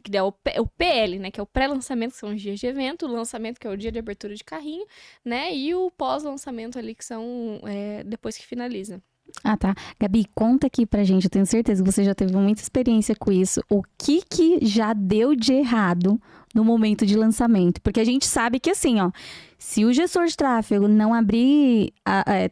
que é o PL, né, que é o pré-lançamento, que são os dias de evento, o lançamento, que é o dia de abertura de carrinho, né, e o pós-lançamento ali, que são depois que finaliza. Ah, tá. Gabi, conta aqui pra gente, eu tenho certeza que você já teve muita experiência com isso. O que já deu de errado no momento de lançamento. Porque a gente sabe que assim, ó, se o gestor de tráfego não abrir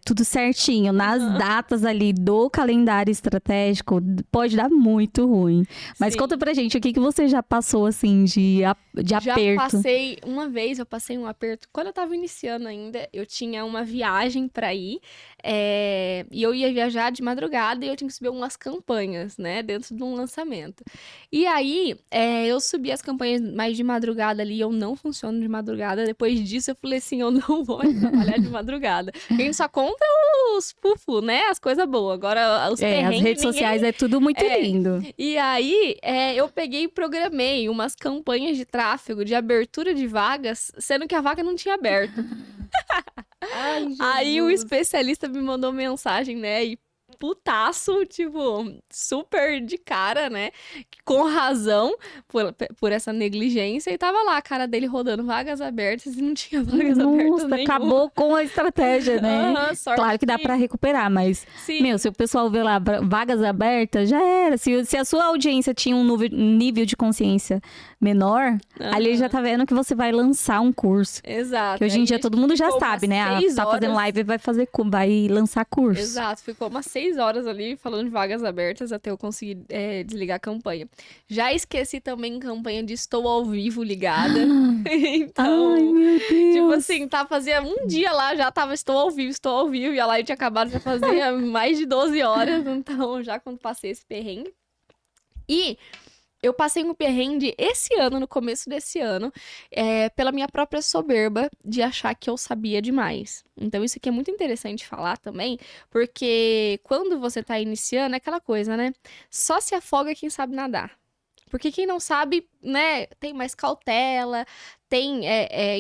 tudo certinho nas datas ali do calendário estratégico, pode dar muito ruim. Mas Sim. conta pra gente, o que você já passou, assim, de aperto? Uma vez eu passei um aperto, quando eu tava iniciando ainda, eu tinha uma viagem pra ir, e eu ia viajar de madrugada e eu tinha que subir umas campanhas, né, dentro de um lançamento. E aí, eu subi as campanhas mais de madrugada ali, eu não funciono de madrugada, depois disso eu falei assim, eu não vou mais trabalhar de madrugada. A gente só conta os fufu, né, as coisas boas, agora os perrengues, As redes sociais é tudo muito lindo. E aí, eu peguei e programei umas campanhas de tráfego, de abertura de vagas, sendo que a vaga não tinha aberto. Ai, Aí o especialista me mandou mensagem, né? E putaço, tipo, super de cara, né? Com razão por essa negligência. E tava lá a cara dele rodando vagas abertas e não tinha vagas abertas Nossa, nenhuma. acabou com a estratégia, né? Aham, sorte Claro que dá pra recuperar, mas, Sim. meu, se o pessoal vê lá vagas abertas, já era. Se a sua audiência tinha um nível de consciência menor, ali já tá vendo que você vai lançar um curso. Exato. Que hoje em Aí dia todo mundo já ficou sabe, umas né? 6 Tá fazendo horas. live e vai lançar curso. Exato, ficou umas 6 horas ali falando de vagas abertas até eu conseguir desligar a campanha. Já esqueci também campanha de estou ao vivo ligada. Então, Ai, meu Deus. tipo assim, fazia um dia lá, já tava estou ao vivo, e a live tinha acabado, já fazia mais de 12 horas, então já quando passei esse perrengue. E eu passei um perrengue esse ano, no começo desse ano, pela minha própria soberba de achar que eu sabia demais. Então, isso aqui é muito interessante falar também, porque quando você tá iniciando, é aquela coisa, né? Só se afoga quem sabe nadar. Porque quem não sabe, né, tem mais cautela, tem,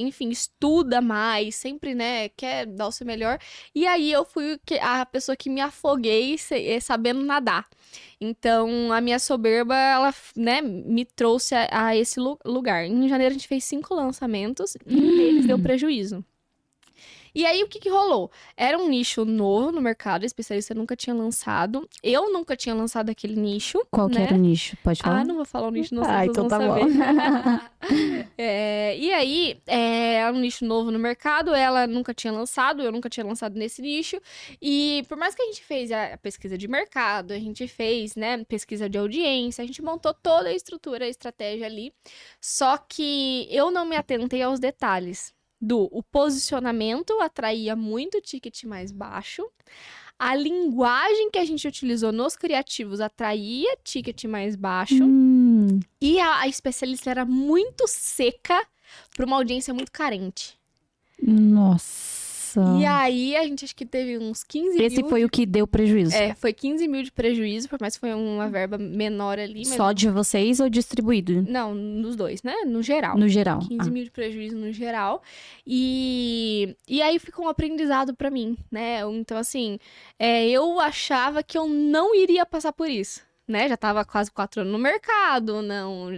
enfim, estuda mais, sempre, né, quer dar o seu melhor. E aí eu fui a pessoa que me afoguei sabendo nadar. Então, a minha soberba, ela, né, me trouxe a esse lugar. Em janeiro a gente fez 5 lançamentos e um deles deu prejuízo. E aí, o que rolou? Era um nicho novo no mercado, o especialista nunca tinha lançado. Eu nunca tinha lançado aquele nicho. Qual que né? era o nicho? Pode falar? Não vou falar o nicho, não sei Ah, se então vocês tá vão bom. saber. E aí, era um nicho novo no mercado, ela nunca tinha lançado, eu nunca tinha lançado nesse nicho. E por mais que a gente fez a pesquisa de mercado, a gente fez, né, pesquisa de audiência, a gente montou toda a estrutura, a estratégia ali. Só que eu não me atentei aos detalhes. O posicionamento atraía muito ticket mais baixo. A linguagem que a gente utilizou nos criativos atraía ticket mais baixo. E a especialista era muito seca para uma audiência muito carente. Nossa. E aí, a gente acho que teve uns 15 mil. Esse foi o que deu prejuízo. Foi 15 mil de prejuízo, por mais que foi uma verba menor ali. Mas... Só de vocês ou distribuído? Não, nos dois, né? No geral. No geral. 15 mil de prejuízo no geral. E aí ficou um aprendizado pra mim, né? Então, assim, eu achava que eu não iria passar por isso. Né? Já tava quase 4 anos no mercado,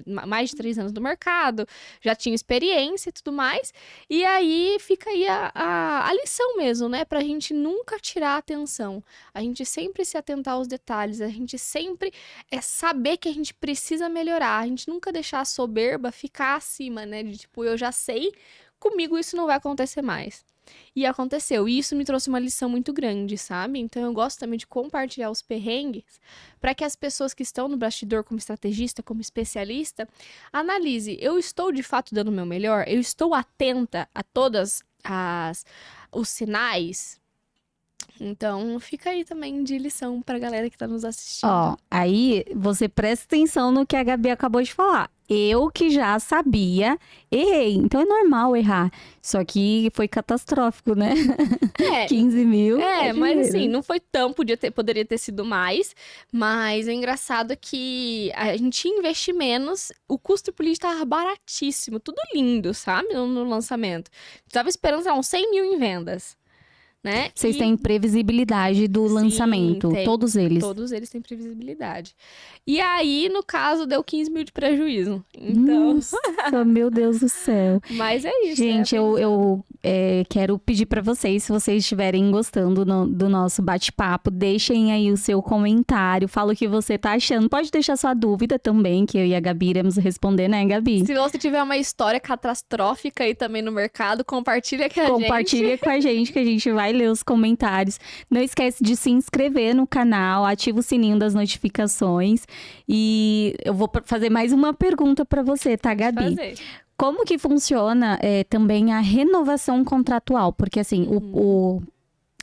mais de 3 anos no mercado, já tinha experiência e tudo mais. E aí fica aí a lição mesmo, né? Pra gente nunca tirar a atenção. A gente sempre se atentar aos detalhes, a gente sempre saber que a gente precisa melhorar. A gente nunca deixar a soberba ficar acima, né? De tipo, eu já sei, comigo isso não vai acontecer mais. E aconteceu. E isso me trouxe uma lição muito grande, sabe? Então eu gosto também de compartilhar os perrengues para que as pessoas que estão no bastidor como estrategista, como especialista, analise, eu estou de fato dando o meu melhor? Eu estou atenta a todas os sinais? Então, fica aí também de lição pra galera que tá nos assistindo. Ó, aí você presta atenção no que a Gabi acabou de falar. Eu que já sabia, errei. Então é normal errar. Só que foi catastrófico, né? 15 mil. Mas assim, não foi tão, poderia ter sido mais. Mas é engraçado que a gente ia investir menos, o custo por lead tava baratíssimo, tudo lindo, sabe? No lançamento. Tava esperando, sei lá, uns 100 mil em vendas. né? Vocês E têm previsibilidade do sim, lançamento, tem. todos eles. Todos eles têm previsibilidade. E aí, no caso, deu 15 mil de prejuízo. Então, Nossa, meu Deus do céu. mas é isso. Gente, é eu quero pedir pra vocês, se vocês estiverem gostando do nosso bate-papo, deixem aí o seu comentário, fala o que você tá achando. Pode deixar sua dúvida também, que eu e a Gabi iremos responder, né, Gabi? Se você tiver uma história catastrófica aí também no mercado, compartilha com a gente. Compartilha com a gente, que a gente vai ler os comentários. Não esquece de se inscrever no canal, ativa o sininho das notificações. E eu vou fazer mais uma pergunta pra você, tá, Gabi? Fazer. Como que funciona também a renovação contratual? Porque, assim, o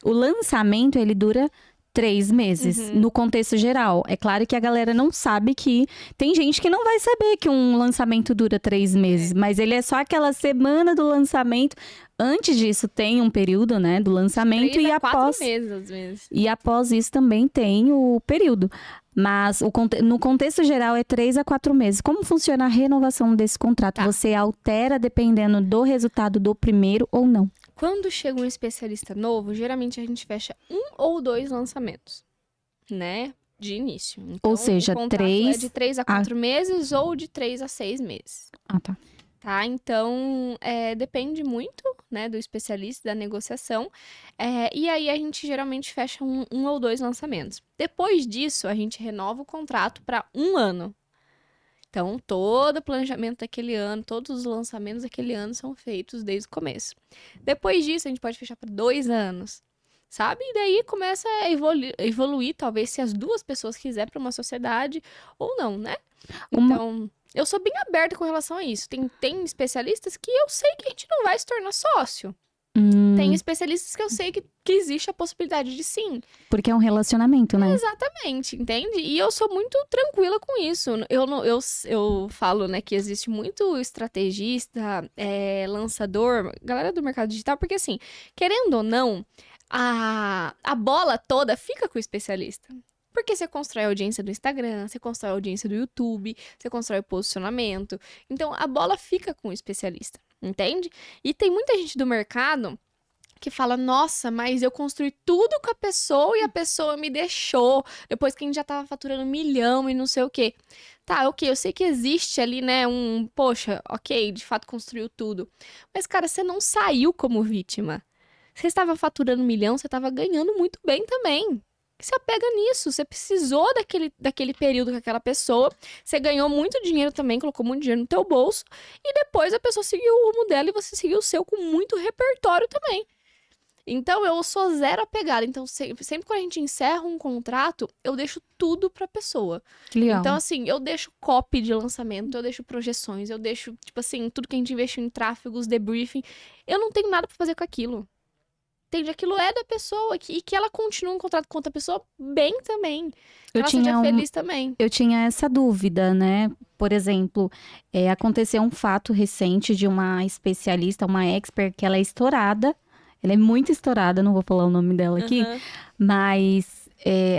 lançamento, ele dura 3 meses, no contexto geral. É claro que a galera não sabe que... Tem gente que não vai saber que um lançamento dura 3 meses, mas ele é só aquela semana do lançamento. Antes disso, tem um período, né, do lançamento 3 e a 4 após... meses, às vezes. E após isso também tem o período. Mas no contexto geral é 3 a 4 meses. Como funciona a renovação desse contrato? Tá. Você altera dependendo do resultado do primeiro ou não? Quando chega um especialista novo, geralmente a gente fecha 1 ou 2 lançamentos, né? De início. Então, Ou seja, o contrato 3 é de 3 a 4 meses ou de 3 a 6 meses. Ah, tá. Tá? Então, depende muito, né, do especialista, da negociação. E aí a gente geralmente fecha 1 ou 2 lançamentos. Depois disso, a gente renova o contrato para 1 ano. Então, todo o planejamento daquele ano, todos os lançamentos daquele ano são feitos desde o começo. Depois disso, a gente pode fechar para 2 anos, sabe? E daí começa a evoluir, talvez, se as duas pessoas quiserem para uma sociedade ou não, né? Então, eu sou bem aberta com relação a isso. Tem especialistas que eu sei que a gente não vai se tornar sócio. Tem especialistas que eu sei que existe a possibilidade de sim. Porque é um relacionamento, né? Exatamente, entende? E eu sou muito tranquila com isso. Eu falo, né, que existe muito estrategista, lançador, galera do mercado digital, porque assim, querendo ou não, a bola toda fica com o especialista. Porque você constrói a audiência do Instagram, você constrói a audiência do YouTube, você constrói o posicionamento. Então, a bola fica com o especialista, entende? E tem muita gente do mercado que fala, nossa, mas eu construí tudo com a pessoa e a pessoa me deixou, depois que a gente já tava faturando 1 milhão e não sei o quê. Tá, ok, eu sei que existe ali, né, poxa, ok, de fato construiu tudo. Mas, cara, você não saiu como vítima. Você estava faturando 1 milhão, você estava ganhando muito bem também. Você apega nisso, você precisou daquele período com aquela pessoa, você ganhou muito dinheiro também, colocou muito dinheiro no teu bolso, e depois a pessoa seguiu o rumo dela e você seguiu o seu com muito repertório também. Então, eu sou zero apegada. Então, sempre quando a gente encerra um contrato, eu deixo tudo pra pessoa. Que legal. Então, assim, eu deixo copy de lançamento, eu deixo projeções, eu deixo, tipo assim, tudo que a gente investiu em tráfegos, debriefing. Eu não tenho nada pra fazer com aquilo. Entende? Aquilo é da pessoa e que ela continue um contrato com outra pessoa bem também. Eu Ela tinha seja feliz também. Eu tinha essa dúvida, né? Por exemplo, aconteceu um fato recente de uma especialista, uma expert, que ela é estourada. Ela é muito estourada, não vou falar o nome dela aqui. Mas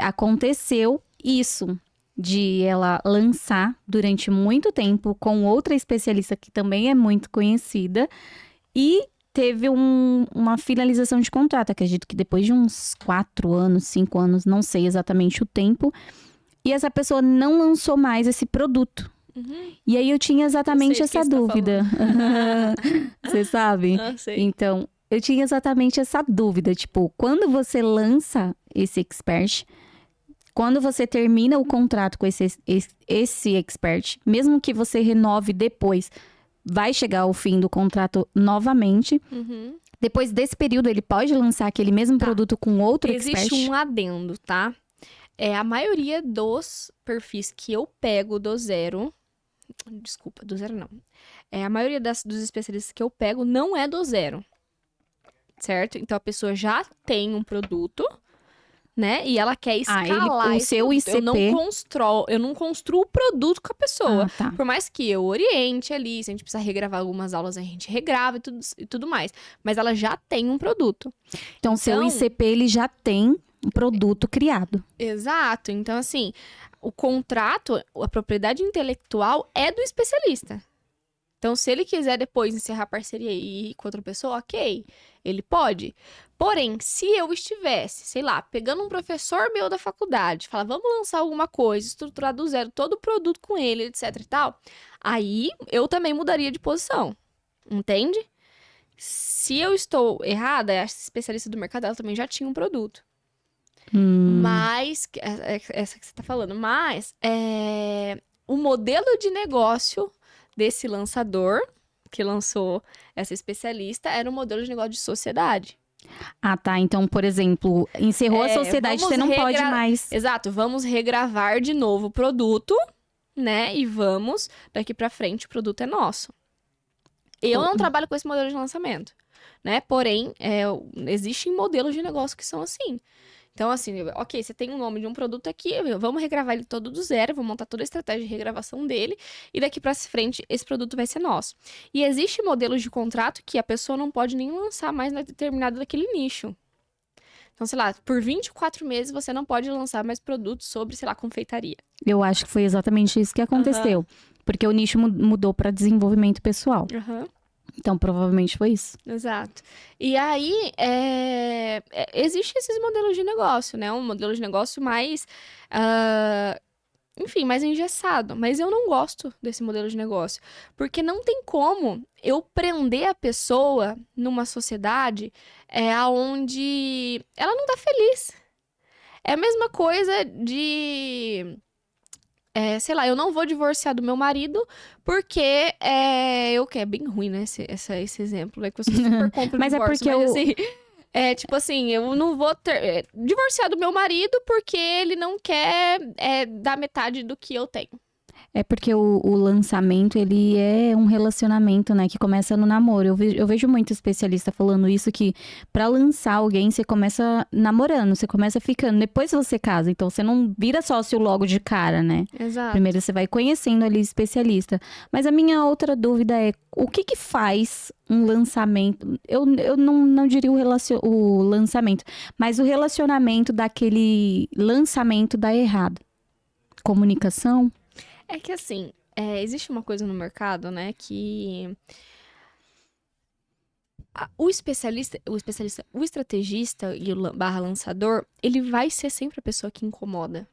aconteceu isso, de ela lançar durante muito tempo com outra especialista que também é muito conhecida. E teve uma finalização de contrato. Acredito que depois de uns 4 anos, 5 anos, não sei exatamente o tempo. E essa pessoa não lançou mais esse produto. E aí eu tinha exatamente essa dúvida. Você sabe? Sei. Então, eu tinha exatamente essa dúvida. Tipo, quando você lança esse expert, quando você termina o contrato com esse expert, mesmo que você renove depois, vai chegar ao fim do contrato novamente. Depois desse período, ele pode lançar aquele mesmo produto com outro expert? Existe um adendo, tá? A maioria dos perfis que eu pego do zero... Desculpa, do zero não. A maioria dos especialistas que eu pego não é do zero. Certo? Então, a pessoa já tem um produto, né? E ela quer escalar o seu produto. ICP... Eu não construo o produto com a pessoa. Tá. Por mais que eu oriente ali, se a gente precisar regravar algumas aulas, a gente regrava e tudo mais. Mas ela já tem um produto. Então, seu ICP, ele já tem um produto criado. Exato. Então, assim, o contrato, a propriedade intelectual é do especialista. Então, se ele quiser depois encerrar a parceria e ir com outra pessoa, ok, ele pode. Porém, se eu estivesse, sei lá, pegando um professor meu da faculdade, falar, vamos lançar alguma coisa, estruturar do zero todo o produto com ele, etc e tal, aí eu também mudaria de posição, entende? Se eu estou errada, essa especialista do mercado, ela também já tinha um produto. Mas, essa que você tá falando, mas o modelo de negócio desse lançador, que lançou essa especialista, era um modelo de negócio de sociedade. Ah, tá. Então, por exemplo, encerrou a sociedade, você não pode mais. Exato, vamos regravar de novo o produto, né? E vamos, daqui pra frente, o produto é nosso. Eu não trabalho com esse modelo de lançamento, né? Porém, existem modelos de negócio que são assim. Então, assim, ok, você tem o nome de um produto aqui, vamos regravar ele todo do zero, vou montar toda a estratégia de regravação dele, e daqui pra frente esse produto vai ser nosso. E existe modelos de contrato que a pessoa não pode nem lançar mais na determinado daquele nicho. Então, sei lá, por 24 meses você não pode lançar mais produtos sobre, sei lá, confeitaria. Eu acho que foi exatamente isso que aconteceu. Porque o nicho mudou para desenvolvimento pessoal. Então, provavelmente foi isso. Exato. E aí, existe esses modelos de negócio, né? Um modelo de negócio mais, enfim, mais engessado. Mas eu não gosto desse modelo de negócio. Porque não tem como eu prender a pessoa numa sociedade onde ela não tá feliz. É a mesma coisa de... sei lá, eu não vou divorciar do meu marido porque eu que é bem ruim, né? Esse exemplo, né? Que eu sou super contra o Mas divórcio, é porque assim, tipo assim, eu não vou divorciar do meu marido porque ele não quer dar metade do que eu tenho. É porque o lançamento, ele é um relacionamento, né? Que começa no namoro. Eu vejo muito especialista falando isso, que pra lançar alguém, você começa namorando, você começa ficando. Depois você casa, então você não vira sócio logo de cara, né? Exato. Primeiro você vai conhecendo ali o especialista. Mas a minha outra dúvida é, o que faz um lançamento? Eu não diria o lançamento, mas o relacionamento daquele lançamento dar errado. Comunicação? É que assim, existe uma coisa no mercado, né, que o estrategista e o barra lançador, ele vai ser sempre a pessoa que incomoda.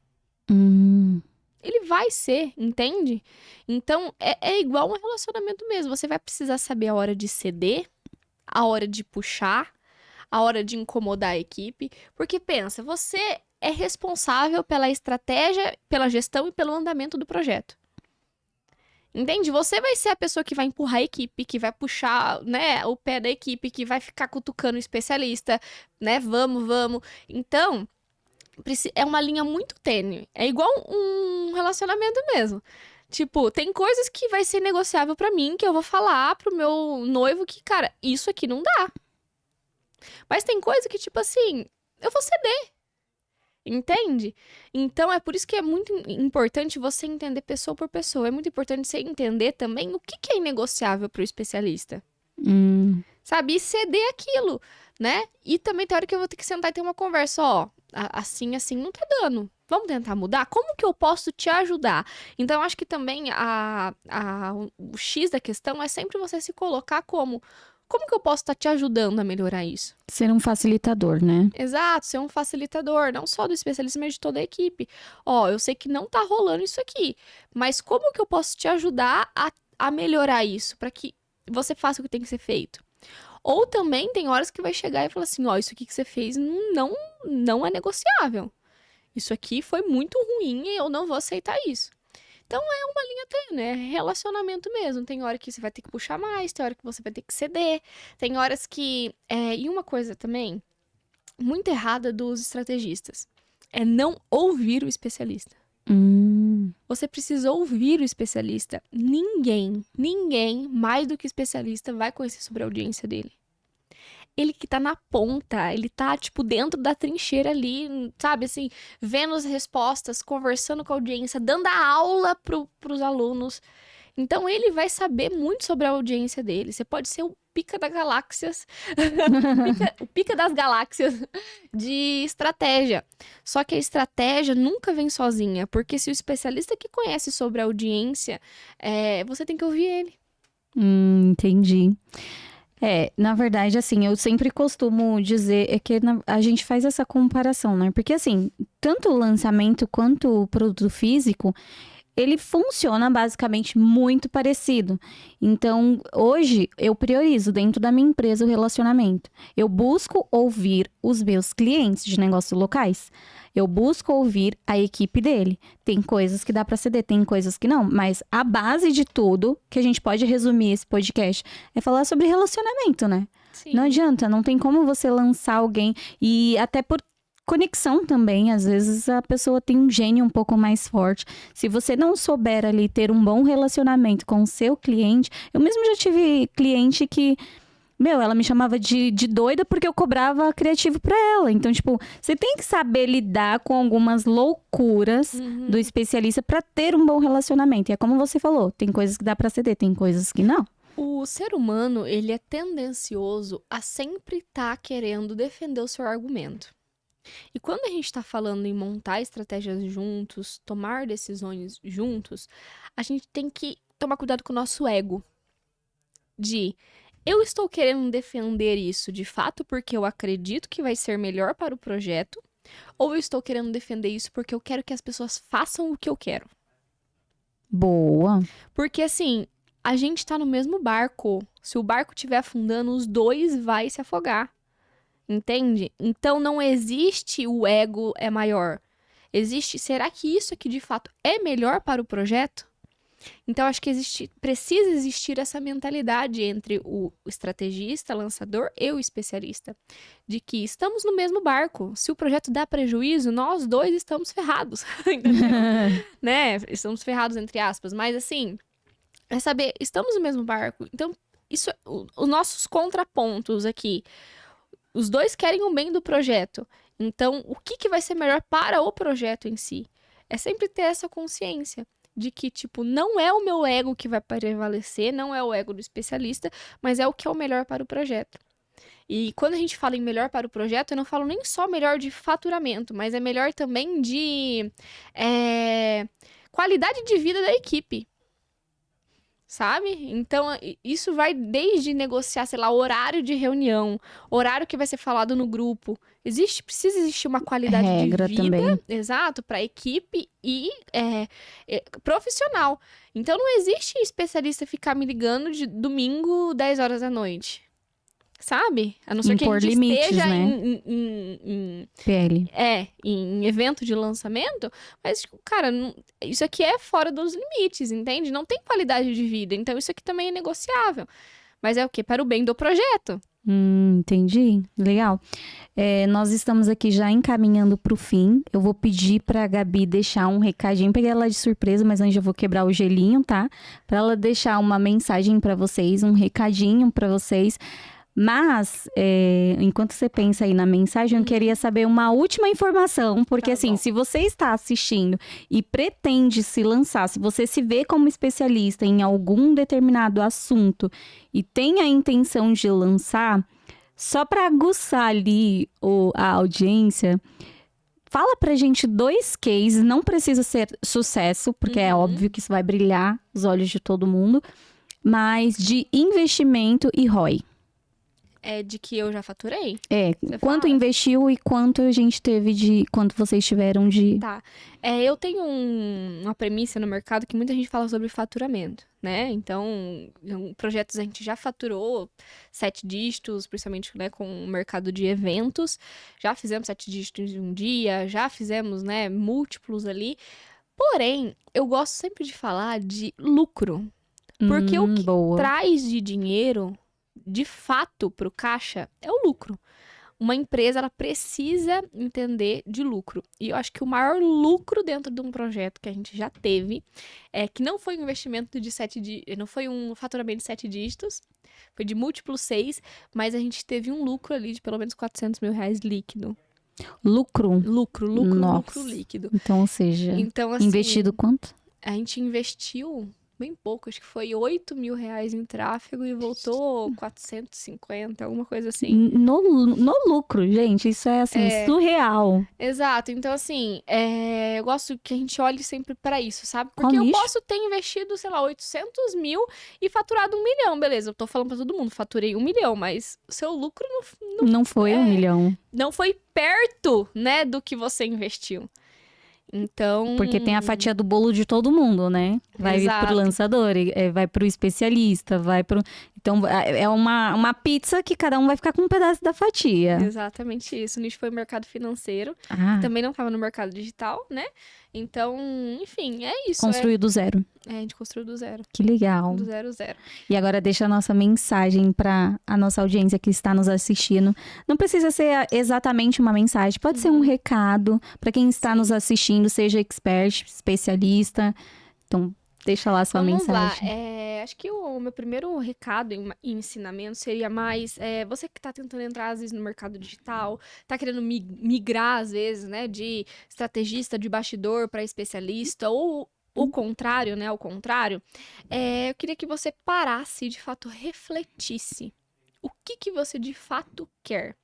Ele vai ser, entende? Então, é igual um relacionamento mesmo. Você vai precisar saber a hora de ceder, a hora de puxar, a hora de incomodar a equipe. Porque pensa, você é responsável pela estratégia, pela gestão e pelo andamento do projeto. Entende? Você vai ser a pessoa que vai empurrar a equipe, que vai puxar, né, o pé da equipe, que vai ficar cutucando o especialista, né? Vamos. Então, é uma linha muito tênue. É igual um relacionamento mesmo. Tipo, tem coisas que vai ser negociável pra mim, que eu vou falar pro meu noivo que, cara, isso aqui não dá. Mas tem coisa que, tipo assim, eu vou ceder. Entende? Então, é por isso que é muito importante você entender pessoa por pessoa. É muito importante você entender também o que é inegociável pro especialista. Sabe? E ceder aquilo, né? E também tem hora que eu vou ter que sentar e ter uma conversa. Ó, assim não tá dando. Vamos tentar mudar? Como que eu posso te ajudar? Então, eu acho que também o X da questão é sempre você se colocar como que eu posso estar te ajudando a melhorar isso? Ser um facilitador, né? Exato, ser um facilitador, não só do especialista, mas de toda a equipe. Ó, eu sei que não tá rolando isso aqui, mas como que eu posso te ajudar a melhorar isso, para que você faça o que tem que ser feito? Ou também tem horas que vai chegar e falar assim, ó, isso aqui que você fez não é negociável. Isso aqui foi muito ruim e eu não vou aceitar isso. Então, é uma linha tênue, é relacionamento mesmo. Tem hora que você vai ter que puxar mais, tem hora que você vai ter que ceder, tem horas que... E uma coisa também, muito errada dos estrategistas, é não ouvir o especialista. Você precisa ouvir o especialista. Ninguém mais do que especialista vai conhecer sobre a audiência dele. Ele que tá na ponta, ele tá, tipo, dentro da trincheira ali, sabe, assim, vendo as respostas, conversando com a audiência, dando a aula pros alunos. Então, ele vai saber muito sobre a audiência dele. Você pode ser o pica das galáxias, o pica das galáxias de estratégia. Só que a estratégia nunca vem sozinha, porque se o especialista que conhece sobre a audiência, você tem que ouvir ele. Entendi. Na verdade, assim, eu sempre costumo dizer que a gente faz essa comparação, né? Porque, assim, tanto o lançamento quanto o produto físico, ele funciona basicamente muito parecido. Então, hoje, eu priorizo dentro da minha empresa o relacionamento. Eu busco ouvir os meus clientes de negócios locais. Eu busco ouvir a equipe dele. Tem coisas que dá para ceder, tem coisas que não. Mas a base de tudo, que a gente pode resumir esse podcast, é falar sobre relacionamento, né? Não Sim. adianta, não tem como você lançar alguém. E até por conexão também, às vezes a pessoa tem um gênio um pouco mais forte. Se você não souber ali ter um bom relacionamento com o seu cliente, eu mesmo já tive cliente que, ela me chamava de doida porque eu cobrava criativo pra ela. Então, tipo, você tem que saber lidar com algumas loucuras do especialista pra ter um bom relacionamento. E é como você falou, tem coisas que dá pra ceder, tem coisas que não. O ser humano, ele é tendencioso a sempre estar querendo defender o seu argumento. E quando a gente está falando em montar estratégias juntos, tomar decisões juntos, a gente tem que tomar cuidado com o nosso ego. Eu estou querendo defender isso de fato porque eu acredito que vai ser melhor para o projeto, ou eu estou querendo defender isso porque eu quero que as pessoas façam o que eu quero. Boa. Porque assim, a gente está no mesmo barco. Se o barco estiver afundando, os dois vai se afogar. Entende? Então não existe o ego é maior. Existe, será que isso aqui de fato é melhor para o projeto? Então acho que precisa existir essa mentalidade entre o estrategista, lançador e o especialista, de que estamos no mesmo barco. Se o projeto dá prejuízo, nós dois estamos ferrados, entendeu? Né? Estamos ferrados entre aspas, mas assim, é saber, estamos no mesmo barco. Então, isso, os nossos contrapontos aqui, os dois querem o bem do projeto. Então, o que vai ser melhor para o projeto em si? É sempre ter essa consciência de que, tipo, não é o meu ego que vai prevalecer, não é o ego do especialista, mas é o que é o melhor para o projeto. E quando a gente fala em melhor para o projeto, eu não falo nem só melhor de faturamento, mas é melhor também de qualidade de vida da equipe. Sabe? Então, isso vai desde negociar, sei lá, horário de reunião, horário que vai ser falado no grupo. Precisa existir uma qualidade Regra de vida, também. exato, para equipe e profissional. Então, não existe especialista ficar me ligando de domingo, 10 horas da noite. Sabe? A não ser que a Impor gente limites, esteja né? em PL. em evento de lançamento, mas, tipo, cara, isso aqui é fora dos limites, entende? Não tem qualidade de vida, então isso aqui também é negociável. Mas é o quê? Para o bem do projeto. Entendi. Legal. Nós estamos aqui já encaminhando para o fim. Eu vou pedir para a Gabi deixar um recadinho. Peguei ela de surpresa, mas antes eu vou quebrar o gelinho, tá? Para ela deixar uma mensagem para vocês, um recadinho para vocês. Mas, enquanto você pensa aí na mensagem, eu queria saber uma última informação, porque Tá assim, bom. se você está assistindo e pretende se lançar, se você se vê como especialista em algum determinado assunto e tem a intenção de lançar, só para aguçar ali a audiência, fala pra gente 2 cases, não precisa ser sucesso, porque é óbvio que isso vai brilhar os olhos de todo mundo, mas de investimento e ROI. É de que eu já faturei? Você Quanto fala? investiu e quanto a gente teve quanto vocês tiveram de... Tá. Eu tenho uma premissa no mercado que muita gente fala sobre faturamento, né? Então, em projetos a gente já faturou 7 dígitos, principalmente, né, com o mercado de eventos. Já fizemos 7 dígitos em um dia, já fizemos, né, múltiplos ali. Porém, eu gosto sempre de falar de lucro. Porque o que boa. traz de dinheiro, de fato, para o caixa é o lucro. Uma empresa, ela precisa entender de lucro. E eu acho que o maior lucro dentro de um projeto que a gente já teve é que não foi um investimento de 7 dígitos, não foi um faturamento de 7 dígitos, foi de múltiplos 6, mas a gente teve um lucro ali de pelo menos 400 mil reais líquido. Lucro? Lucro Nossa. líquido. Então, ou seja, Então, assim, investido quanto? a gente investiu bem pouco, acho que foi R$ 8.000 em tráfego e voltou 450, alguma coisa assim. No lucro, gente, isso é assim, surreal. Exato, então assim, eu gosto que a gente olhe sempre pra isso, sabe? Qual Porque eu nicho? posso ter investido, sei lá, 800 mil e faturado 1 milhão, beleza, eu tô falando pra todo mundo, faturei 1 milhão, mas o seu lucro Não foi 1 milhão. não foi perto, né, do que você investiu. Então, Porque tem a fatia do bolo de todo mundo, né? Vai Exato. pro lançador, vai pro especialista, vai pro... Então, é uma pizza que cada um vai ficar com um pedaço da fatia. Exatamente isso. O nicho foi o mercado financeiro. Ah, Também não estava no mercado digital, né? Então, enfim, é isso. construiu do zero. A gente construiu do zero. Que legal. Do zero, zero. E agora deixa a nossa mensagem para a nossa audiência que está nos assistindo. Não precisa ser exatamente uma mensagem, pode ser um recado para quem está nos assistindo, seja expert, especialista. Então, deixa lá a sua Vamos lá. mensagem. Acho que o meu primeiro recado e ensinamento seria mais você que está tentando entrar, às vezes, no mercado digital, está querendo migrar, às vezes, né, de estrategista de bastidor para especialista, ou o contrário, né, ao contrário, eu queria que você parasse e, de fato, refletisse. O que você, de fato, quer?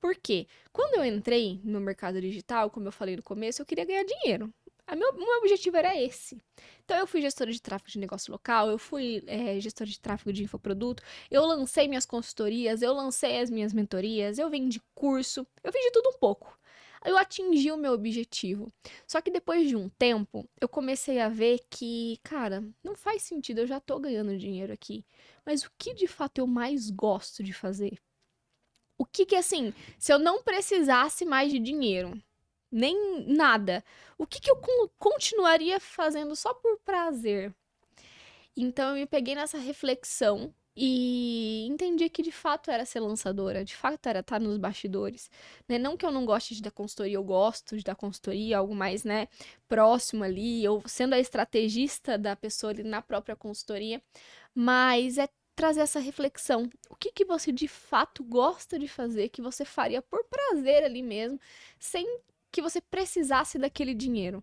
Por quê? Quando eu entrei no mercado digital, como eu falei no começo, eu queria ganhar dinheiro. Meu objetivo era esse. Então, eu fui gestora de tráfego de negócio local, eu fui gestora de tráfego de infoproduto, eu lancei minhas consultorias, eu lancei as minhas mentorias, eu vendi curso, eu fiz de tudo um pouco. Eu atingi o meu objetivo. Só que depois de um tempo, eu comecei a ver que, cara, não faz sentido, eu já tô ganhando dinheiro aqui. Mas o que de fato eu mais gosto de fazer? O que assim, se eu não precisasse mais de dinheiro, nem nada, o que eu continuaria fazendo só por prazer? Então eu me peguei nessa reflexão e entendi que de fato era ser lançadora, de fato era estar nos bastidores, né? Não que eu não goste de dar consultoria, eu gosto de dar consultoria, algo mais, né, próximo ali, ou sendo a estrategista da pessoa ali na própria consultoria, mas é trazer essa reflexão. O que você de fato gosta de fazer, que você faria por prazer ali mesmo, sem que você precisasse daquele dinheiro?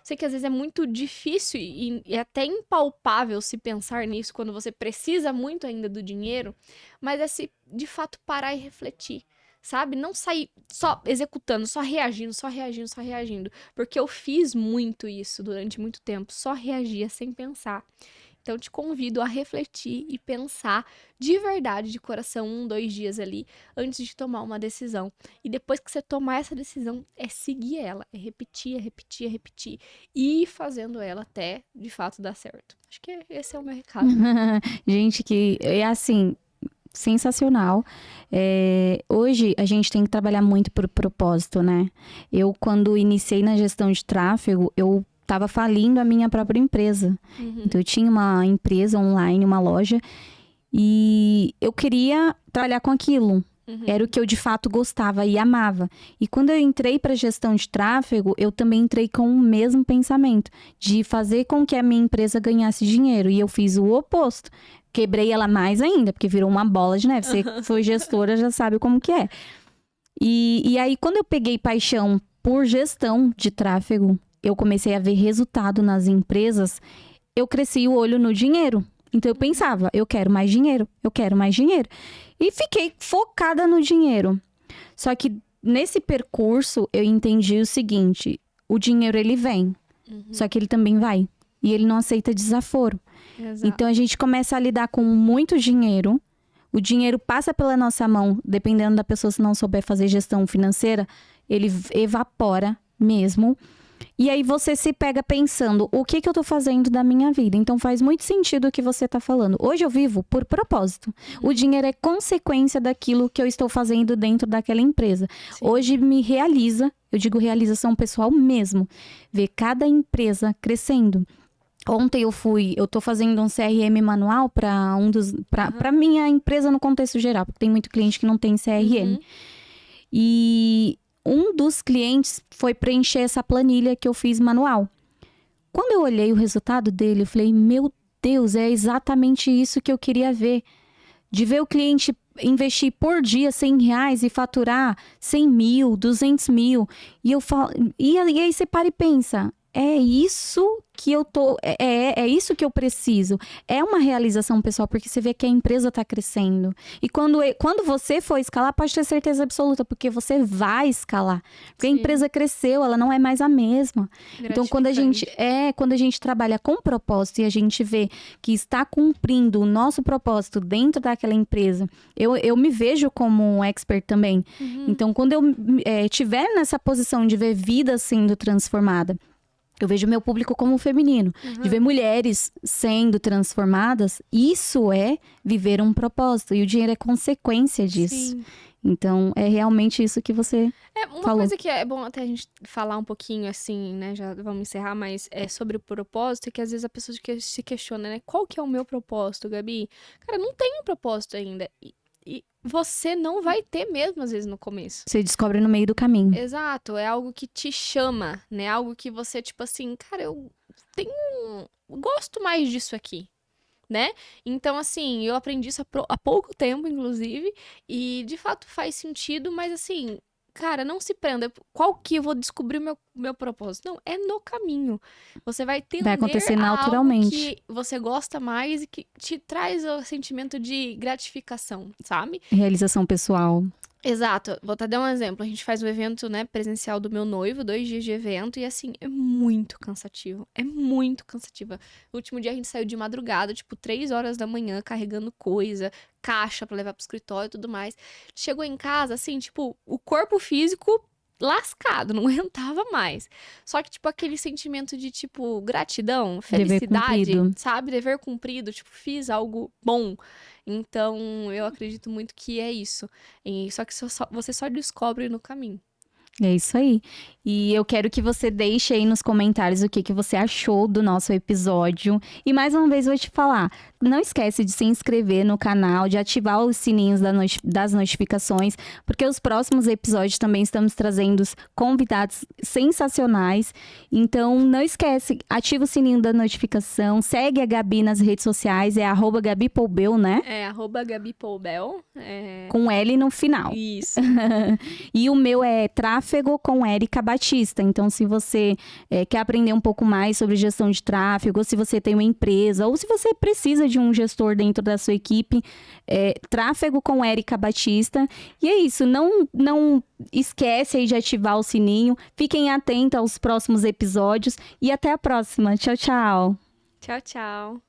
Sei que às vezes é muito difícil e até impalpável se pensar nisso quando você precisa muito ainda do dinheiro, mas é se de fato parar e refletir, sabe? Não sair só executando, só reagindo, só reagindo, só reagindo. Porque eu fiz muito isso durante muito tempo, só reagia sem pensar. Então, te convido a refletir e pensar de verdade, de coração, 1, 2 dias ali, antes de tomar uma decisão. E depois que você tomar essa decisão, é seguir ela, é repetir, é repetir, é repetir. E ir fazendo ela até, de fato, dar certo. Acho que esse é o meu recado. Gente, que é assim, sensacional. Hoje a gente tem que trabalhar muito por propósito, né? Eu, quando iniciei na gestão de tráfego, eu estava falindo a minha própria empresa. Então, eu tinha uma empresa online, uma loja, e eu queria trabalhar com aquilo. Era o que eu de fato gostava e amava. E quando eu entrei para gestão de tráfego, eu também entrei com o mesmo pensamento, de fazer com que a minha empresa ganhasse dinheiro. E eu fiz o oposto. Quebrei ela mais ainda, porque virou uma bola de neve. Você que foi gestora, já sabe como que é. E aí, quando eu peguei paixão por gestão de tráfego, eu comecei a ver resultado nas empresas, eu cresci o olho no dinheiro. Então, eu pensava, eu quero mais dinheiro, eu quero mais dinheiro. E fiquei focada no dinheiro. Só que nesse percurso, eu entendi o seguinte, o dinheiro ele vem, só que ele também vai. E ele não aceita desaforo. Exato. Então, a gente começa a lidar com muito dinheiro. O dinheiro passa pela nossa mão, dependendo da pessoa, se não souber fazer gestão financeira, ele evapora mesmo. E aí você se pega pensando, o que eu tô fazendo da minha vida? Então faz muito sentido o que você tá falando. Hoje eu vivo por propósito. O dinheiro é consequência daquilo que eu estou fazendo dentro daquela empresa. Sim. Hoje me realiza, eu digo realização pessoal mesmo, ver cada empresa crescendo. Ontem eu tô fazendo um CRM manual para minha empresa no contexto geral, porque tem muito cliente que não tem CRM. E um dos clientes foi preencher essa planilha que eu fiz manual. Quando eu olhei o resultado dele, eu falei, meu Deus, é exatamente isso que eu queria ver. De ver o cliente investir por dia R$100 e faturar 100 mil, 200 mil. E eu falo, e aí você para e pensa, é isso que eu tô, é isso que eu preciso. É uma realização pessoal, porque você vê que a empresa tá crescendo. E quando você for escalar, pode ter certeza absoluta, porque você vai escalar. Porque a Sim. empresa cresceu, ela não é mais a mesma. Então, quando a gente trabalha com propósito e a gente vê que está cumprindo o nosso propósito dentro daquela empresa, eu me vejo como um expert também. Então, quando eu estiver nessa posição de ver vida sendo transformada, eu vejo meu público como feminino, de ver mulheres sendo transformadas, isso é viver um propósito, e o dinheiro é consequência disso. Sim. Então, é realmente isso que você Uma falou. coisa que é bom até a gente falar um pouquinho, assim, né? Já vamos encerrar, mas é sobre o propósito, que às vezes a pessoa se questiona, né? Qual que é o meu propósito, Gabi? Cara, não tem um propósito ainda. E você não vai ter mesmo, às vezes, no começo. Você descobre no meio do caminho. Exato, é algo que te chama, né? Algo que você, tipo assim, cara, eu tenho. Gosto mais disso aqui, né? Então, assim, eu aprendi isso há pouco tempo, inclusive, e de fato faz sentido, mas assim, cara, não se prenda. Qual que eu vou descobrir o meu propósito? Não, é no caminho. Você vai tender Vai acontecer a algo naturalmente. que você gosta mais e que te traz o sentimento de gratificação, sabe? Realização pessoal. Exato. Vou até dar um exemplo. A gente faz o evento, né, presencial do meu noivo, 2 dias de evento, e assim, é muito cansativo. É muito cansativa. No último dia a gente saiu de madrugada, tipo, 3 horas da manhã, carregando coisa, caixa pra levar pro escritório e tudo mais. Chegou em casa, assim, tipo, o corpo físico lascado, não aguentava mais. Só que, tipo, aquele sentimento de, tipo, gratidão, Dever felicidade, cumprido. sabe? Dever cumprido, tipo, fiz algo bom. Então, eu acredito muito que é isso. Só que você só descobre no caminho. É isso aí. E eu quero que você deixe aí nos comentários o que você achou do nosso episódio. E mais uma vez eu vou te falar, não esquece de se inscrever no canal, de ativar os sininhos das notificações, porque os próximos episódios também estamos trazendo convidados sensacionais. Então, não esquece, ativa o sininho da notificação, segue a Gabi nas redes sociais, é @GabiPoubel, né? É @GabiPoubel. Com L no final. Isso. E o meu é Tráfego com Érica Batista. Então, se você quer aprender um pouco mais sobre gestão de tráfego, ou se você tem uma empresa, ou se você precisa de um gestor dentro da sua equipe, Tráfego com Érica Batista. E é isso, não esquece aí de ativar o sininho. Fiquem atentos aos próximos episódios e até a próxima. Tchau, tchau. Tchau, tchau.